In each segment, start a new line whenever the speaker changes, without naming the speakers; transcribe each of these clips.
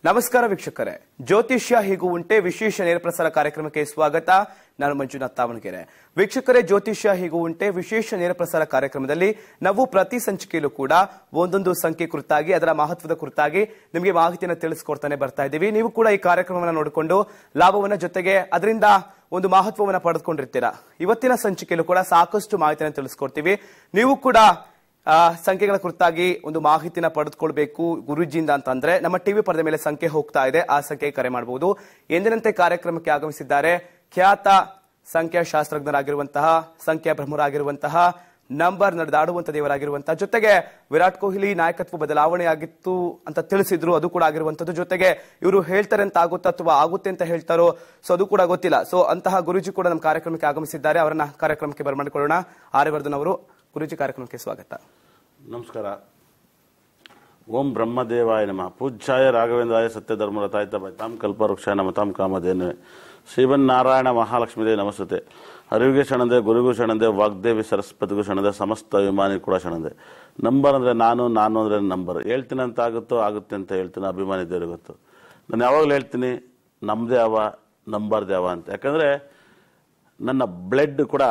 ನಮಸ್ಕಾರ ವೀಕ್ಷಕರೇ, ಜ್ಯೋತಿಷ್ಯ ಹೀಗೂ ಉಂಟೆ ವಿಶೇಷ ನೇರಪ್ರಸಾರ ಕಾರ್ಯಕ್ರಮಕ್ಕೆ ಸ್ವಾಗತ. ನಾನು ಮಂಜುನಾಥ್ ತಾವಣಗೆರೆ. ವೀಕ್ಷಕರೇ, ಜ್ಯೋತಿಷ್ಯ ಹೀಗೂ ಉಂಟೆ ವಿಶೇಷ ನೇರಪ್ರಸಾರ ಕಾರ್ಯಕ್ರಮದಲ್ಲಿ ನಾವು ಪ್ರತಿ ಸಂಚಿಕೆಯಲ್ಲೂ ಕೂಡ ಒಂದೊಂದು ಸಂಖ್ಯೆ ಕುರಿತಾಗಿ ಅದರ ಮಹತ್ವದ ಕುರಿತಾಗಿ ನಿಮಗೆ ಮಾಹಿತಿಯನ್ನು ತಿಳಿಸ್ಕೊಡ್ತಾನೆ ಬರ್ತಾ ಇದ್ದೀವಿ. ನೀವು ಕೂಡ ಈ ಕಾರ್ಯಕ್ರಮವನ್ನು ನೋಡಿಕೊಂಡು ಲಾಭವನ್ನ ಜೊತೆಗೆ ಅದರಿಂದ ಒಂದು ಮಹತ್ವವನ್ನು ಪಡೆದುಕೊಂಡಿರ್ತೀರಾ. ಇವತ್ತಿನ ಸಂಚಿಕೆಯಲ್ಲೂ ಕೂಡ ಸಾಕಷ್ಟು ಮಾಹಿತಿಯನ್ನು ತಿಳಿಸ್ಕೊಡ್ತೀವಿ. ನೀವು ಕೂಡ ಸಂಖ್ಯೆಗಳ ಕುರಿತಾಗಿ ಒಂದು ಮಾಹಿತಿನ ಪಡೆದುಕೊಳ್ಬೇಕು ಗುರುಜಿಯಿಂದ ಅಂತಂದ್ರೆ ನಮ್ಮ ಟಿವಿ ಪರದೆ ಮೇಲೆ ಸಂಖ್ಯೆ ಹೋಗ್ತಾ ಇದೆ, ಆ ಸಂಖ್ಯೆಗೆ ಕರೆ ಮಾಡಬಹುದು. ಎಂದಿನಂತೆ ಕಾರ್ಯಕ್ರಮಕ್ಕೆ ಆಗಮಿಸಿದ್ದಾರೆ ಖ್ಯಾತ ಸಂಖ್ಯಾಶಾಸ್ತ್ರಜ್ಞರಾಗಿರುವಂತಹ, ಸಂಖ್ಯಾ ಬ್ರಹ್ಮರಾಗಿರುವಂತಹ, ನಂಬರ್ ನಡೆದಾಡುವಂತ ದೇವರಾಗಿರುವಂತಹ, ಜೊತೆಗೆ ವಿರಾಟ್ ಕೊಹ್ಲಿ ನಾಯಕತ್ವ ಬದಲಾವಣೆ ಆಗಿತ್ತು ಅಂತ ತಿಳಿಸಿದ್ರು, ಅದು ಕೂಡ ಆಗಿರುವಂತದ್ದು. ಜೊತೆಗೆ ಇವರು ಹೇಳ್ತಾರೆ ಅಂತ ಆಗುತ್ತಾ ಅಥವಾ ಆಗುತ್ತೆ ಅಂತ ಹೇಳ್ತಾರೋ, ಸೊ ಅದು ಕೂಡ ಗೊತ್ತಿಲ್ಲ. ಸೊ ಅಂತಹ ಗುರುಜಿ ಕೂಡ ನಮ್ಮ ಕಾರ್ಯಕ್ರಮಕ್ಕೆ ಆಗಮಿಸಿದ್ದಾರೆ. ಅವರನ್ನ ಕಾರ್ಯಕ್ರಮಕ್ಕೆ ಬರಮಾಡಿಕೊಳ್ಳೋಣ. ಆರ್ಯವರ್ಧನ್ ಅವರು, ಗುರುಜಿ ಕಾರ್ಯಕ್ರಮಕ್ಕೆ ಸ್ವಾಗತ.
ನಮಸ್ಕಾರ. ಓಂ ಬ್ರಹ್ಮದೇವಾಯ ನಮಃ. ಪೂಜ್ಯಾಯ ರಾಘವೇಂದ್ರಾಯ ಸತ್ಯಧರ್ಮರತಾಯ ತಾಂ ಕಲ್ಪವೃಕ್ಷಾಯ ನಮತಾಂ ಕಾಮಧೇನವೇ ಶ್ರೀಮನ್ನಾರಾಯಣ ಮಹಾಲಕ್ಷ್ಮೀದೇವಿ ನಮಸ್ತೆ. ಅರಿವಿಗೆ ಶರಣದೆ, ಗುರುಗೂ ಶರಣದೆ, ವಾಗ್ದೇವಿ ಸರಸ್ವತಿಗೂ ಶರಣದೆ, ಸಮಸ್ತ ಅಭಿಮಾನಿ ಕೂಡ ಶರಣದೆ. ನಂಬರ್ ಅಂದರೆ ನಾನು ಅಂದರೆ ನಂಬರ್. ಹೇಳ್ತೀನಿ ಅಂತ ಆಗುತ್ತೆ ಅಂತ ಹೇಳ್ತೀನಿ, ಅಭಿಮಾನಿ ದೇವ್ರಿಗೆ ಗೊತ್ತು. ನಾನು ಯಾವಾಗಲೂ ಹೇಳ್ತೀನಿ ನಮ್ಮದೇ ಯಾವ ನಂಬರ್ದೇ ಯಾವ ಅಂತ. ಯಾಕಂದರೆ ನನ್ನ ಬ್ಲಡ್ ಕೂಡ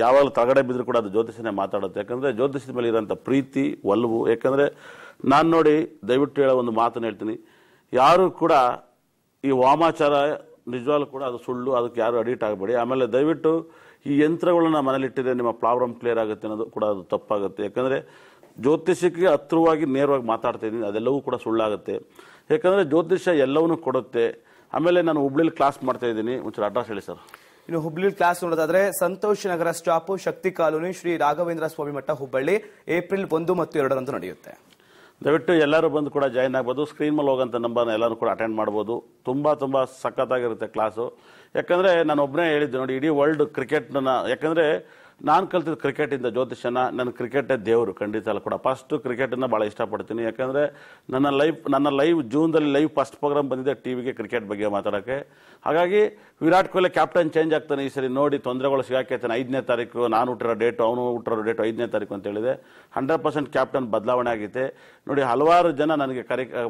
ಯಾವಾಗಲೂ ತಗಡೆ ಬಿದ್ದರೂ ಕೂಡ ಅದು ಜ್ಯೋತಿಷನೇ ಮಾತಾಡುತ್ತೆ. ಯಾಕಂದರೆ ಜ್ಯೋತಿಷದ ಮೇಲೆ ಇರೋಂಥ ಪ್ರೀತಿ, ಒಲವು. ಯಾಕಂದರೆ ನಾನು ನೋಡಿ ದಯವಿಟ್ಟು ಹೇಳೋ ಒಂದು ಮಾತನ್ನು ಹೇಳ್ತೀನಿ, ಯಾರು ಕೂಡ ಈ ವಾಮಾಚಾರ ನಿಜವಾಗ್ಲೂ ಕೂಡ ಅದು ಸುಳ್ಳು, ಅದಕ್ಕೆ ಯಾರು ಅಡಿಕ್ಟ್ ಆಗಬೇಡಿ. ಆಮೇಲೆ ದಯವಿಟ್ಟು ಈ ಯಂತ್ರಗಳನ್ನ ಮನೇಲಿಟ್ಟಿದ್ರೆ ನಿಮ್ಮ ಪ್ರಾಬ್ಲಮ್ ಕ್ಲಿಯರ್ ಆಗುತ್ತೆ ಅನ್ನೋದು ಕೂಡ ಅದು ತಪ್ಪಾಗುತ್ತೆ. ಯಾಕಂದರೆ ಜ್ಯೋತಿಷಕ್ಕೆ ಹತ್ರವಾಗಿ ನೇರವಾಗಿ ಮಾತಾಡ್ತಾ ಇದ್ದೀನಿ, ಅದೆಲ್ಲವೂ ಕೂಡ ಸುಳ್ಳಾಗುತ್ತೆ. ಯಾಕಂದರೆ ಜ್ಯೋತಿಷ್ಯ ಎಲ್ಲವನ್ನೂ ಕೊಡುತ್ತೆ. ಆಮೇಲೆ ನಾನು ಹುಬ್ಳಿಲಿ ಕ್ಲಾಸ್ ಮಾಡ್ತಾ ಇದ್ದೀನಿ, ಒಂಚೂರು ಅಡ್ರೆಸ್ ಹೇಳಿ ಸರ್.
ಇನ್ನು ಹುಬ್ಳಿ ಕ್ಲಾಸ್ ನೋಡೋದಾದ್ರೆ ಸಂತೋಷ್ ನಗರ ಸ್ಟಾಪು, ಶಕ್ತಿ ಕಾಲೋನಿ, ಶ್ರೀ ರಾಘವೇಂದ್ರ ಸ್ವಾಮಿ ಮಠ, ಹುಬ್ಬಳ್ಳಿ, ಏಪ್ರಿಲ್ 1 ಮತ್ತು 2 ನಡೆಯುತ್ತೆ.
ದಯವಿಟ್ಟು ಎಲ್ಲರೂ ಬಂದು ಕೂಡ ಜಾಯಿನ್ ಆಗ್ಬೋದು. ಸ್ಕ್ರೀನ್ ಮೇಲೆ ಹೋಗೋಂಥ ನಂಬರ್ನ ಎಲ್ಲರೂ ಕೂಡ ಅಟೆಂಡ್ ಮಾಡ್ಬೋದು. ತುಂಬ ಸಖತ್ತಾಗಿರುತ್ತೆ ಕ್ಲಾಸು. ಯಾಕಂದರೆ ನಾನು ಒಬ್ಬನೇ ಹೇಳಿದ್ದೆ ನೋಡಿ, ಇಡೀ ವರ್ಲ್ಡ್ ಕ್ರಿಕೆಟ್ನ, ಯಾಕಂದರೆ ನಾನು ಕಲ್ತಿದ್ದು ಕ್ರಿಕೆಟಿಂದ ಜ್ಯೋತಿಷನ. ನನ್ನ ಕ್ರಿಕೆಟೇ ದೇವರು, ಖಂಡಿತ ಅಲ್ಲ ಕೂಡ. ಫಸ್ಟು ಕ್ರಿಕೆಟನ್ನು ಭಾಳ ಇಷ್ಟಪಡ್ತೀನಿ. ಯಾಕಂದರೆ ನನ್ನ ಲೈವ್ ಜೂನ್ದಲ್ಲಿ ಲೈವ್ ಫಸ್ಟ್ ಪ್ರೋಗ್ರಾಮ್ ಬಂದಿದೆ ಟಿವಿಗೆ ಕ್ರಿಕೆಟ್ ಬಗ್ಗೆ ಮಾತಾಡೋಕ್ಕೆ. ಹಾಗಾಗಿ ವಿರಾಟ್ ಕೊಹ್ಲಿ ಕ್ಯಾಪ್ಟನ್ ಚೇಂಜ್ ಆಗ್ತಾನೆ ಈ ಸರಿ, ನೋಡಿ ತೊಂದರೆಗಳು ಸಿಗಾಕೈತಾನೆ. 5ನೇ ತಾರೀಕು ನಾನು ಹುಟ್ಟಿರೋ ಡೇಟು, ಅವನು ಹುಟ್ಟಿರೋ ಡೇಟು 5ನೇ ತಾರೀಕು ಅಂತ ಹೇಳಿದೆ. 100% ಕ್ಯಾಪ್ಟನ್ ಬದಲಾವಣೆ ಆಗೈತೆ. ನೋಡಿ ಹಲವಾರು ಜನ ನನಗೆ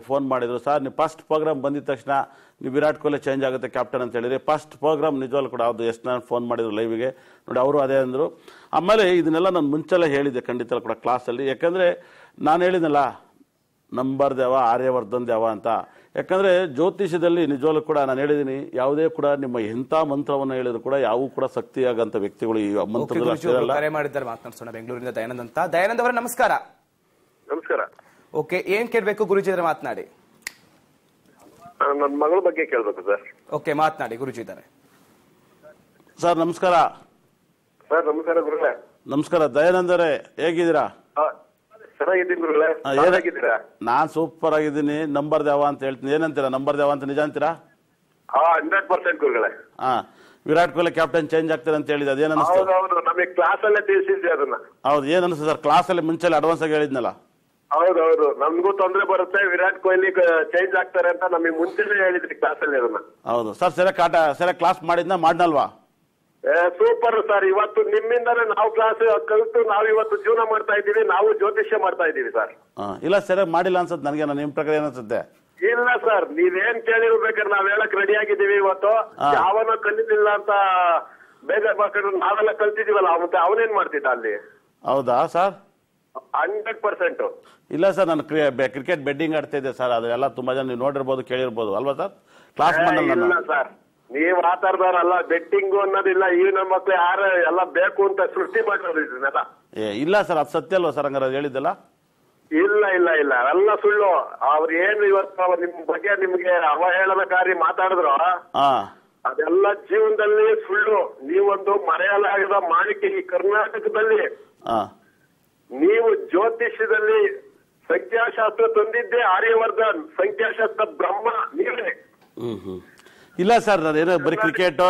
ಫೋನ್ ಮಾಡಿದರು, ಸರ್ ನೀವು ಫಸ್ಟ್ ಪ್ರೋಗ್ರಾಮ್ ಬಂದಿದ ತಕ್ಷಣ ನೀವು ವಿರಾಟ್ ಕೊಹ್ಲಿ ಚೇಂಜ್ ಆಗುತ್ತೆ ಕ್ಯಾಪ್ಟನ್ ಅಂತ ಹೇಳಿದ್ರೆ. ಫಸ್ಟ್ ಪ್ರೋಗ್ರಾಮ್ ನಿಜವಾಗ್ಲೂ ಕೂಡ ಅದು ಎಷ್ಟು ನಾನು ಫೋನ್ ಮಾಡಿದ್ರು ಲೈವಿಗೆ, ನೋಡಿ ಅವರು ಅದೇ ಅಂದರು. ಆಮೇಲೆ ಇದನ್ನೆಲ್ಲ ನಾನು ಮುಂಚೆಲ್ಲ ಹೇಳಿದ್ದೆ ಖಂಡಿತ ಕೂಡ ಕ್ಲಾಸಲ್ಲಿ. ಯಾಕಂದರೆ ನಾನು ಹೇಳಿದ್ನಲ್ಲ ನಂಬರ್ ದೇವ, ಆರ್ಯವರ್ಧನ್ ದೇವ ಅಂತ. ಯಾಕಂದರೆ ಜ್ಯೋತಿಷದಲ್ಲಿ ನಿಜವಾಗ್ಲೂ ಕೂಡ ನಾನು ಹೇಳಿದ್ದೀನಿ, ಯಾವುದೇ ಕೂಡ ನಿಮ್ಮ ಎಂಥ ಮಂತ್ರವನ್ನು ಹೇಳಿದ್ರು ಕೂಡ ಯಾವೂ ಕೂಡ ಶಕ್ತಿಯಾಗಂತ ವ್ಯಕ್ತಿಗಳು ಈ ಮಂತ್ರದಲ್ಲಿ
ಕರೆ ಮಾಡಿದ್ದಾರೆ. ಮಾತನಾಡ್ಸೋಣ ಬೆಂಗಳೂರಿಂದ ದಯಾನಂದ್ ಅಂತ. ದಯಾನಂದ್ ಅವರೇ ನಮಸ್ಕಾರ.
ನಮಸ್ಕಾರ.
ಓಕೆ, ಏನ್ ಕೇಳಬೇಕು ಗುರುಜಿ ಇದ್ರೆ ಮಾತನಾಡಿ.
ನನ್ನ ಮಗಳ ಬಗ್ಗೆ ಕೇಳಬೇಕು ಸರ್.
ಓಕೆ, ಮಾತನಾಡಿ, ಗುರುಜಿ ಇದ್ದಾರೆ.
ಸರ್ ನಮಸ್ಕಾರ.
ಸರ್ ನಮಸ್ಕಾರ ಗುರುಗಳೇ.
ನಮಸ್ಕಾರ ದಯಾನಂದ್ ಅವರೇ, ಹೇಗಿದ್ದೀರಾ?
ಚೆನ್ನಾಗಿದ್ದೀನಿ ಗುರುಗಳೇ, ಹೇಗಿದ್ದೀರಾ?
ನಾನ್ ಸೂಪರ್ ಆಗಿದ್ದೀನಿ. ನಂಬರ್ ದೇವ ಅಂತ ಹೇಳ್ತೀನಿ, ಏನಂತೀರಾ? ನಂಬರ್ ದೇವ ಅಂತ ನಿಜ ಅಂತೀರಾ?
100% ಗುರುಗಳೇ.
ವಿರಾಟ್ ಕೊಹ್ಲಿ ಕ್ಯಾಪ್ಟನ್ ಚೇಂಜ್ ಆಗ್ತಾರೆ ಅಂತ ಹೇಳಿದ, ಅದೇನು ಅನಿಸ್ತು?
ಹೌದು, ನಮಗೆ ಕ್ಲಾಸ್ ಅಲ್ಲೇ ತಿಳಿಸಿದ್ದೆ ಅದನ್ನ.
ಹೌದು, ಏನ್ ಅನಿಸ್ತು ಸರ್? ಕ್ಲಾಸ್ ಅಲ್ಲಿ ಮುಂಚೆ ಅಡ್ವಾನ್ಸ್ ಆಗಿ ಹೇಳಿದ್ನಲ್ಲ.
ಹೌದೌದು, ನಮ್ಗೂ ತೊಂದರೆ ಬರುತ್ತೆ, ವಿರಾಟ್ ಕೊಹ್ಲಿ ಚೇಂಜ್ ಆಗ್ತಾರೆ ಅಂತ ನಮಗೆ ಮುಂಚೆನೆ ಹೇಳಿದ್ರಿ ಕ್ಲಾಸ್ ಅಲ್ಲಿ ಅದನ್ನ.
ಹೌದು ಸರ್, ಸರಿ ಕ್ಲಾಸ್ ಮಾಡ್ನಲ್ವಾ?
Super sir. ಇವತ್ತು ನಿಮ್ಮಿಂದಾನೇ ನಾವು ಕ್ಲಾಸ್ ಕಲಿತು ನಾವು ಇವತ್ತು ಜೀವನ ಮಾಡ್ತಾ ಇದ್ದೀವಿ, ನಾವು ಜ್ಯೋತಿಷ್ಯ ಮಾಡ್ತಾ ಇದ್ದೀವಿ ಸರ್.
ಇಲ್ಲ ಸರಿ ಮಾಡಿಲ್ಲ ಅನ್ಸುತ್ತೆ ನನಗೆ. ನಿಮ್ ಪ್ರಕಾರ ಏನನ್ಸುತ್ತೆ?
ಇಲ್ಲ ಸರ್, ನೀವೇನ್ ಕೇಳಿರ್ಬೇಕಾದ್ರೆ ನಾವ್ ಹೇಳಕ್ ರೆಡಿ ಆಗಿದ್ದೀವಿ. ಇವತ್ತು ಯಾವನ ಕಲಿತಿಲ್ಲ ಅಂತ ಬೇಜಾರ್ ನಾವೆಲ್ಲ ಕಲ್ತಿದೀವಲ್ಲ, ಅವನೇನ್ ಮಾಡ್ತಿದ್ದ ಅಲ್ಲಿ?
ಹೌದಾ ಸರ್?
100%.
ಇಲ್ಲ ಸರ್, ನಾನು ಕ್ರಿಕೆಟ್ ಬೆಟ್ಟಿಂಗ್ ಆಡ್ತಾ ಇದ್ದೆ ಸರ್. ಅದೆಲ್ಲ ತುಂಬಾ ಜನ ನೀವು ನೋಡಿರ್ಬೋದು, ಕೇಳಿರ್ಬೋದು ಅಲ್ವಾ ಸರ್? ಕ್ಲಾಸ್
ಇಲ್ಲ ಸರ್, ನೀವ್ ಆತಾಡ್ದಾರಲ್ಲ, ಬೆಟ್ಟಿಂಗು ಅನ್ನೋದಿಲ್ಲ. ಈ ನಮ್ಮ ಮಕ್ಳು ಯಾರು ಎಲ್ಲ ಬೇಕು ಅಂತ ಸೃಷ್ಟಿ ಮಾಡಿರೋದು ಇದನ್ನೆಲ್ಲ.
ಇಲ್ಲ ಸರ್, ಅದು ಸತ್ಯ ಅಲ್ವಾ ಸರ್? ಹಂಗಾರೆ ಹೇಳಿದ್ದಲ್ಲ.
ಇಲ್ಲ ಇಲ್ಲ ಇಲ್ಲ, ಎಲ್ಲ ಸುಳ್ಳು. ಅವ್ರು ಏನು ಇವತ್ತು ನಿಮ್ ಬಗ್ಗೆ ನಿಮ್ಗೆ ಅವಹೇಳನಕಾರಿ ಮಾತಾಡಿದ್ರು, ಅದೆಲ್ಲ ಜೀವನದಲ್ಲಿ ಸುಳ್ಳು. ನೀವೊಂದು ಮರೆಯಲಾಗದ ಮಾಣಿಕೆ ಈ ಕರ್ನಾಟಕದಲ್ಲಿ. ನೀವು ಜ್ಯೋತಿಷ್ಯದಲ್ಲಿ ಸಂಖ್ಯಾಶಾಸ್ತ್ರ ತಂದಿದ್ದೆ ಆರ್ಯವರ್ಧನ್, ಸಂಖ್ಯಾಶಾಸ್ತ್ರ ಬ್ರಹ್ಮ ನೀವೇ.
ಇಲ್ಲ ಸರ್, ನಾನೇನೋ ಬರೀ ಕ್ರಿಕೆಟ್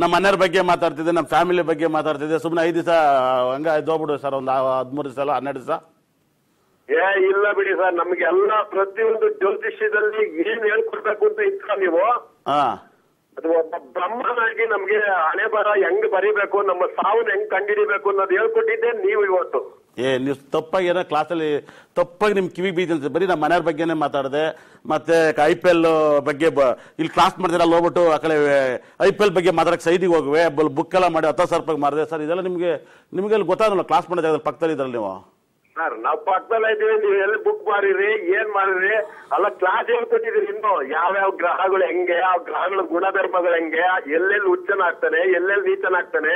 ನಮ್ಮ ಮನೆಯವ್ರ ಬಗ್ಗೆ ಮಾತಾಡ್ತಿದ್ದೆ, ನಮ್ಮ ಫ್ಯಾಮಿಲಿ ಬಗ್ಗೆ ಮಾತಾಡ್ತಿದ್ದೆ. ಸುಮ್ಮನೆ 5 ದಿವಸ ಹಂಗ ಹೋಗ್ಬಿಡು ಸರ್, ಒಂದು 13 ದಿವಸ ಅಲ್ಲ 12 ದಿವಸ.
ಇಲ್ಲ ಬಿಡಿ ಸರ್, ನಮ್ಗೆಲ್ಲ ಪ್ರತಿಯೊಂದು ಜ್ಯೋತಿಷ್ಯದಲ್ಲಿ ಏನ್ ಹೇಳ್ಕೊಡ್ಬೇಕು ಅಂತ ಇತ್ತ ನೀವು. ಅದು ಒಬ್ಬ ಬ್ರಹ್ಮನಾಗಿ ನಮ್ಗೆ ಹಣೆ ಬರ ಹೆಂಗ್ ಬರಿಬೇಕು, ನಮ್ಮ ಸಾವನ್ನ ಹೆಂಗ್ ಕಂಡಿಡಿಬೇಕು ಅನ್ನೋದು ಹೇಳ್ಕೊಟ್ಟಿದ್ದೆ ನೀವು ಇವತ್ತು.
ನೀವು ತಪ್ಪಾಗಿ ಏನೋ ಕ್ಲಾಸಲ್ಲಿ ತಪ್ಪಾಗಿ ನಿಮ್ ಕಿವಿ ಬೀಜ ಬರೀ ನಮ್ಮ ಮನೆಯವ್ರ ಬಗ್ಗೆನೇ ಮಾತಾಡಿದೆ. ಮತ್ತೆ IPL ಬಗ್ಗೆ ಇಲ್ಲಿ ಕ್ಲಾಸ್ ಮಾಡಿದ್ರೆ ಅಲ್ಲಿ ಹೋಗ್ಬಿಟ್ಟು ಆ ಕಡೆ IPL ಬಗ್ಗೆ ಮಾತಾಡಕ್ಕೆ ಸೈದಿಗೆ ಹೋಗುವೆ, ಬುಕ್ ಎಲ್ಲ ಮಾಡಿ 10,000 ರೂಪಾಯಿ ಮಾಡಿದೆ ಸರ್. ಇದೆಲ್ಲ ನಿಮ್ಗೆ ಗೊತ್ತಾಗಲ್ಲ ಕ್ಲಾಸ್ ಮಾಡೋ ಜಾಗದಲ್ಲಿ ಪಕ್ಕದಲ್ಲಿ ಇದ್ರಲ್ಲಿ ನೀವು.
ಸರ್ ನಾವು ಪಕ್ಕದಲ್ಲ ಇದ್ದೀವಿ, ನೀವು ಎಲ್ಲಿ ಬುಕ್ ಮಾಡಿರಿ ಏನ್ ಮಾಡಿರಿ ಅಲ್ಲ ಕ್ಲಾಸ್ ಹೇಳ್ಕೊಟ್ಟಿದ್ರಿ. ಇನ್ನು ಯಾವ್ಯಾವ ಗ್ರಹಗಳು ಹೆಂಗೆ, ಆ ಗ್ರಹಗಳ ಗುಣಧರ್ಮಗಳು ಹೆಂಗೆ, ಎಲ್ಲೆಲ್ಲಿ ಉಚ್ಚನಾಗ್ತಾನೆ ಎಲ್ಲೆಲ್ಲಿ ನೀಚನಾಗ್ತಾನೆ,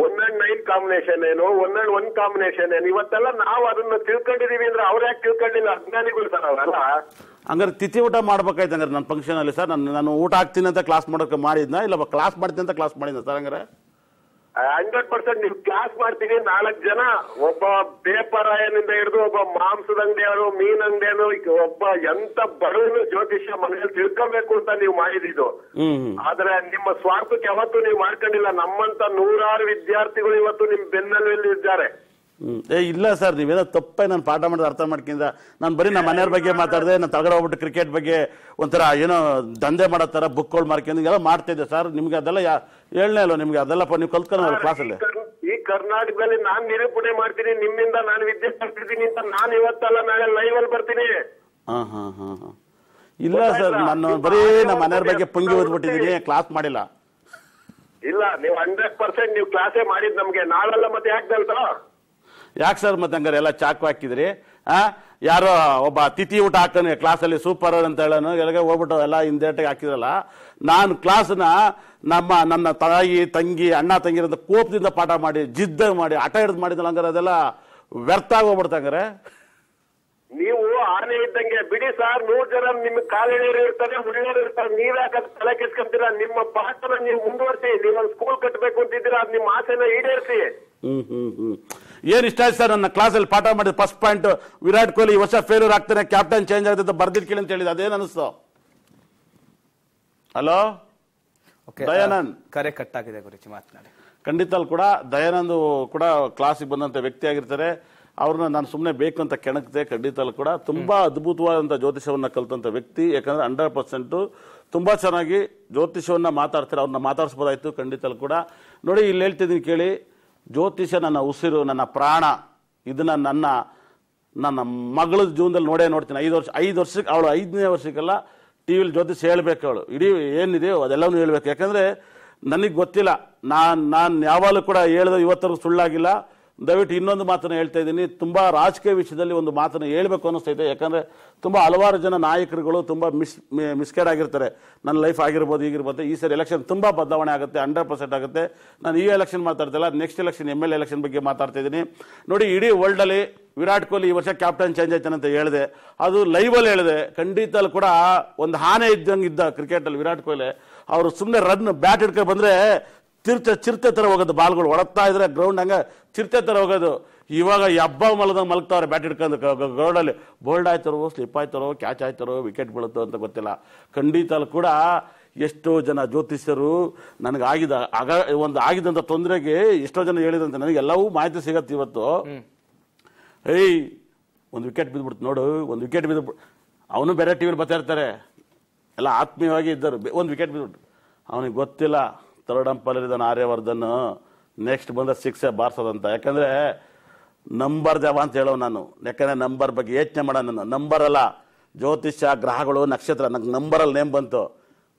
1 and 9 ಕಾಂಬಿನೇಷನ್ ಏನು, 1 and 1 ಕಾಂಬಿನೇಷನ್ ಏನು, ಇವತ್ತೆಲ್ಲ ನಾವು ಅದನ್ನ ತಿಳ್ಕೊಂಡಿದೀವಿ ಅಂದ್ರೆ ಅವ್ರ ಯಾಕೆ ತಿಳ್ಕೊಂಡಿಲ್ಲ? ಅಜ್ಞಾನಿಗಳು ಸರ್ ಅವೆಲ್ಲ.
ಹಂಗಾರೆ ತಿಥಿ ಊಟ ಮಾಡ್ಬೇಕಾಯ್ತು ಹಂಗಾರೆ ನನ್ನ ಫಂಕ್ಷನ್ ಅಲ್ಲಿ ಸರ್. ನಾನು ಊಟ ಹಾಕ್ತೀನಿ ಅಂತ ಕ್ಲಾಸ್ ಮಾಡೋಕೆ ಮಾಡಿದ್ನ, ಇಲ್ಲ ಕ್ಲಾಸ್ ಮಾಡ್ತೀನಿ ಅಂತ ಕ್ಲಾಸ್ ಮಾಡಿದ್ನ ಸರ್? ಹಂಗಾರೆ
100% ನೀವು ಕ್ಲಾಸ್ ಮಾಡ್ತೀನಿ. 4 ಜನ, ಒಬ್ಬ ಪೇಪರಾಯನಿಂದ ಹಿಡಿದು ಒಬ್ಬ ಮಾಂಸದ ಅಂಗಡಿಯವರು, ಮೀನ್ ಅಂಗಡಿಯವರು, ಒಬ್ಬ ಎಂತ ಬಡವನು ಜ್ಯೋತಿಷ್ಯ ಮನೆಯಲ್ಲಿ ತಿಳ್ಕೊಬೇಕು ಅಂತ ನೀವು ಮಾಡಿದ್ದು. ಆದ್ರೆ ನಿಮ್ಮ ಸ್ವಾರ್ಥಕ್ಕೆ ಯಾವತ್ತೂ ನೀವು ಮಾಡ್ಕೊಂಡಿಲ್ಲ. ನಮ್ಮಂತ 100 ವಿದ್ಯಾರ್ಥಿಗಳು ಇವತ್ತು ನಿಮ್ ಬೆನ್ನಲ್ಲಿ ಇದ್ದಾರೆ.
ಇಲ್ಲ ಸರ್, ನೀವೇನೋ ತಪ್ಪಾಗಿ ನಾನು ಪಾಠ ಮಾಡಿದ ಅರ್ಥ ಮಾಡ್ಕಿಂದ ನಾನು ಬರೀ ನಮ್ಮ ಮನೆಯವ್ರ ಬಗ್ಗೆ ಮಾತಾಡಿದೆ. ನಾನು ತಗಡೆ ಹೋಗ್ಬಿಟ್ಟು ಕ್ರಿಕೆಟ್ ಬಗ್ಗೆ ಒಂಥರ ಏನೋ ದಂಧೆ ಮಾಡೋ ತರ ಬುಕ್ಗಳು ಮಾರ್ಕೊಂಡು ಎಲ್ಲ ಮಾಡ್ತಾ ಇದ್ದೆ ಸರ್. ನಿಮ್ಗೆ ಅದೆಲ್ಲ ಹೇಳನೇ ಅಲ್ವ ನಿಮ್ಗೆ? ಅದೆಲ್ಲಪ್ಪ ನೀವು ಕಲ್ತ್ಕೊಳ್ಳೋ ಕ್ಲಾಸಲ್ಲಿ.
ಈ ಕರ್ನಾಟಕದಲ್ಲಿ ನಾನ್ ನಿರೂಪಣೆ ಮಾಡ್ತೀನಿ, ನಿಮ್ಮಿಂದ ನಾನು ವಿದ್ಯೆ ಕಲ್ತಿದ್ದೀನಿ ಅಂತ ನಾನು ಇವತ್ತಲ್ಲ ನಾಳೆ ಲೈವ್ ಅಲ್ಲಿ ಬರ್ತೀನಿ.
ಇಲ್ಲ ಸರ್, ನಾನು ಬರೀ ನಮ್ಮ ಮನೆಯವ್ರ ಬಗ್ಗೆ ಪುಂಗಿ ಓದ್ಬಿಟ್ಟಿದ್ದೀನಿ, ಕ್ಲಾಸ್ ಮಾಡಿಲ್ಲ.
ಇಲ್ಲ, ನೀವು 100% ನೀವು ಕ್ಲಾಸೇ ಮಾಡಿದ್ ನಮ್ಗೆ. ನಾಳೆಲ್ಲ ಮತ್ತೆ ಯಾಕೆ ಹೇಳ್ತಾರ?
ಯಾಕೆ ಸರ್ ಮತ್ತೆ ಹಂಗಾರೆ ಎಲ್ಲ ಚಾಕು ಹಾಕಿದ್ರಿ? ಯಾರೋ ಒಬ್ಬ ತಿಥಿ ಊಟ ಹಾಕ್ತಾನೆ ಕ್ಲಾಸಲ್ಲಿ ಸೂಪರ್ ಅಂತ ಹೇಳೋನು ಎಲ್ಲ ಹೋಗ್ಬಿಟ್ಟು ಎಲ್ಲ ಹಿಂದೇಟಿಗೆ ಹಾಕಿದ್ರಲ್ಲ. ನಾನು ಕ್ಲಾಸ್ನ ನನ್ನ ತಾಯಿ ತಂಗಿ ಅಣ್ಣ ತಂಗಿರಂತ ಕೋಪದಿಂದ ಪಾಠ ಮಾಡಿ ಜಿದ್ದ ಮಾಡಿ ಹಠ ಹಿಡಿದು ಮಾಡಿದ್ನಲ್ಲ, ಹಂಗಾರೆ ಅದೆಲ್ಲ ವ್ಯರ್ಥ ಆಗೋಗ್ಬಿಡ್ತಂಗಾರೆ.
ನೀವು ಆನೆ ಇದ್ದಂಗೆ ಬಿಡಿ ಸರ್. 100 ಜನ ನಿಮ್ ಕಾಲೇಜರು ಇರ್ತಾರೆ, ಹುಡುಗರು ಇರ್ತಾರೆ. ನೀವ್ಯಾಕೆ ತಲೆ ಕೆಸ್ಕೊಂತೀರಾ? ನಿಮ್ಮ ಪಾಠನ ನೀವು ಮುಂದುವರಿಸಿ. ನೀವೊಂದು ಸ್ಕೂಲ್ ಕಟ್ಟಬೇಕು ಅಂತಿದ್ದೀರಾ, ಅದ್ ನಿಮ್ಮ ಆಸೆನ ಈಡೇರಿಸಿ.
ಏನ್ ಇಷ್ಟ ಆಯ್ತು ಸರ್ ನನ್ನ ಕ್ಲಾಸಲ್ಲಿ ಪಾಠ ಮಾಡಿದ ಫಸ್ಟ್ ಪಾಯಿಂಟ್? ವಿರಾಟ್ ಕೊಹ್ಲಿ ಈ ವರ್ಷ ಫೇಲ್ಯೂರ್ ಆಗ್ತಾನೆ, ಕ್ಯಾಪ್ಟನ್ ಚೇಂಜ್ ಆಗುತ್ತೆ ಬರ್ದಿದ್ ಕೇಳಿ ಅಂತ ಹೇಳಿದ, ಅದೇನ್ ಅನಿಸ್ತು? ಹಲೋ ದಯಾನಂದ್,
ಕರೆ ಕಟ್ಟಾಗಿದೆ ಗುರುಜಿ, ಮಾತನಾಡಿ.
ಖಂಡಿತ ಕೂಡ ದಯಾನಂದ್ ಕೂಡ ಕ್ಲಾಸಿಗೆ ಬಂದಂತ ವ್ಯಕ್ತಿ ಆಗಿರ್ತಾರೆ. ಅವ್ರನ್ನ ನಾನು ಸುಮ್ಮನೆ ಬೇಕು ಅಂತ ಕೆಣಕ್ತೆ. ಖಂಡಿತ ಕೂಡ ತುಂಬಾ ಅದ್ಭುತವಾದಂತ ಜ್ಯೋತಿಷವನ್ನ ಕಲ್ತಂತ ವ್ಯಕ್ತಿ. ಯಾಕಂದ್ರೆ 100% ತುಂಬಾ ಚೆನ್ನಾಗಿ ಜ್ಯೋತಿಷವನ್ನ ಮಾತಾಡ್ತಾರೆ. ಅವ್ರನ್ನ ಮಾತಾಡಿಸ್ಬೋದಾಯ್ತು. ಖಂಡಿತ ಕೂಡ ನೋಡಿ, ಇಲ್ಲಿ ಹೇಳ್ತಿದ್ದೀನಿ ಕೇಳಿ. ಜ್ಯೋತಿಷ ನನ್ನ ಉಸಿರು, ನನ್ನ ಪ್ರಾಣ. ಇದನ್ನ ನನ್ನ ಮಗಳ ಜೀವನದಲ್ಲಿ ನೋಡ್ತೀನಿ. 5 ವರ್ಷಕ್ಕೆ ಅವಳು 5ನೇ ವರ್ಷಕ್ಕೆಲ್ಲ ಟಿವಿಲಿ ಜ್ಯೋತಿಷ ಹೇಳ್ಬೇಕು. ಅವಳು ಇಡೀ ಏನಿದೆಯೋ ಅದೆಲ್ಲವೂ ಹೇಳ್ಬೇಕು. ಯಾಕಂದ್ರೆ ನನಗೆ ಗೊತ್ತಿಲ್ಲ, ನಾನು ಯಾವಾಗಲೂ ಕೂಡ ಹೇಳಿದ ಇವತ್ತರೆಗೂ ಸುಳ್ಳಾಗಿಲ್ಲ. ದಯವಿಟ್ಟು ಇನ್ನೊಂದು ಮಾತನ್ನು ಹೇಳ್ತಾ ಇದ್ದೀನಿ. ತುಂಬಾ ರಾಜಕೀಯ ವಿಷಯದಲ್ಲಿ ಒಂದು ಮಾತನ್ನು ಹೇಳ್ಬೇಕು ಅನ್ನಿಸ್ತೈತೆ. ಯಾಕಂದ್ರೆ ತುಂಬಾ ಹಲವಾರು ಜನ ನಾಯಕರುಗಳು ತುಂಬಾ ಮಿಸ್ಗೈಡ್ ಆಗಿರ್ತಾರೆ. ನನ್ನ ಲೈಫ್ ಆಗಿರ್ಬೋದು, ಈಗಿರ್ಬೋದು. ಈ ಸರಿ ಎಲೆಕ್ಷನ್ ತುಂಬಾ ಬದಲಾವಣೆ ಆಗುತ್ತೆ, 100% ಆಗುತ್ತೆ. ನಾನು ಈ ಎಲೆಕ್ಷನ್ ಮಾತಾಡ್ತಿಲ್ಲ, ನೆಕ್ಸ್ಟ್ ಎಲೆಕ್ಷನ್ MLA ಎಲೆಕ್ಷನ್ ಬಗ್ಗೆ ಮಾತಾಡ್ತಾ ಇದ್ದೀನಿ. ನೋಡಿ, ಇಡೀ ವರ್ಲ್ಡ್ ಅಲ್ಲಿ ವಿರಾಟ್ ಕೊಹ್ಲಿ ಈ ವರ್ಷ ಕ್ಯಾಪ್ಟನ್ ಚೇಂಜ್ ಆಯ್ತಾನೆ ಅಂತ ಹೇಳಿದೆ, ಅದು ಲೈವ್ ಅಲ್ಲಿ ಹೇಳಿದೆ. ಖಂಡಿತ ಕೂಡ ಒಂದು ಆನೆ ಇದ್ದಂಗೆ ಇದ್ದ ಕ್ರಿಕೆಟ್ ಅಲ್ಲಿ ವಿರಾಟ್ ಕೊಹ್ಲಿ. ಅವರು ಸುಮ್ಮನೆ ರನ್ ಬ್ಯಾಟ್ ಹಿಡ್ಕೊಂಡು ಬಂದ್ರೆ ಚಿರತೆ ತರ ಹೋಗೋದು, ಬಾಲ್ಗಳು ಹೊಡತಾ ಇದ್ರೆ ಗ್ರೌಂಡ್ ಹಂಗ ಚಿರತೆ ತರ ಹೋಗೋದು. ಇವಾಗ ಹಬ್ಬ ಮಲಗ್ತಾವ್ರೆ ಬ್ಯಾಟ್ ಹಿಡ್ಕೊಂಡು ಗ್ರೌಂಡಲ್ಲಿ. ಬೋಲ್ಡ್ ಆಯ್ತಾರೋ, ಸ್ಲಿಪ್ ಆಯ್ತಾರೋ, ಕ್ಯಾಚ್ ಆಯ್ತಾರೋ, ವಿಕೆಟ್ ಬೀಳುತ್ತೋ ಅಂತ ಗೊತ್ತಿಲ್ಲ. ಖಂಡಿತ ಕೂಡ ಎಷ್ಟೋ ಜನ ಜ್ಯೋತಿಷ್ಯರು ನನಗೆ ಆಗಿದಂತ ತೊಂದರೆಗೆ ಎಷ್ಟೋ ಜನ ಹೇಳಿದಂತೆ ನನಗೆ ಎಲ್ಲವೂ ಮಾಹಿತಿ ಸಿಗತ್ತೆ ಇವತ್ತು. ಒಂದು ವಿಕೆಟ್ ಬಿದ್ದುಬಿಡ್ತು ನೋಡು, ಒಂದು ವಿಕೆಟ್ ಬಿದ್ದುಬಿಟ್ಟು. ಅವನು ಬೇರೆ ಟಿವಿಲಿ ಬರ್ತಾ ಇರ್ತಾರೆ, ಎಲ್ಲ ಆತ್ಮೀಯವಾಗಿ ಇದ್ದರು. ಒಂದು ವಿಕೆಟ್ ಬಿದ್ದುಬಿಟ್ಟು ಅವನಿಗೆ ಗೊತ್ತಿಲ್ಲ ಥರ್ಡ್ ಅಂಪೈರ್ ಇದ್ದಾನೆ ಆರ್ಯವರ್ಧನ್, ನೆಕ್ಸ್ಟ್ ಬಂದ 6 ಬಾರ್ಸೋದಂತ. ಯಾಕಂದ್ರೆ ನಂಬರ್ ದೇವ ಅಂತ ಹೇಳೋ ನಾನು. ಯಾಕಂದ್ರೆ ನಂಬರ್ ಬಗ್ಗೆ ಯೋಚನೆ ಮಾಡೋ ನಾನು. ನಂಬರ್ ಅಲ್ಲ, ಜ್ಯೋತಿಷ್ಯ, ಗ್ರಹಗಳು, ನಕ್ಷತ್ರ. ನಂಗೆ ನಂಬರಲ್ಲಿ ನೇಮ್ ಬಂತು.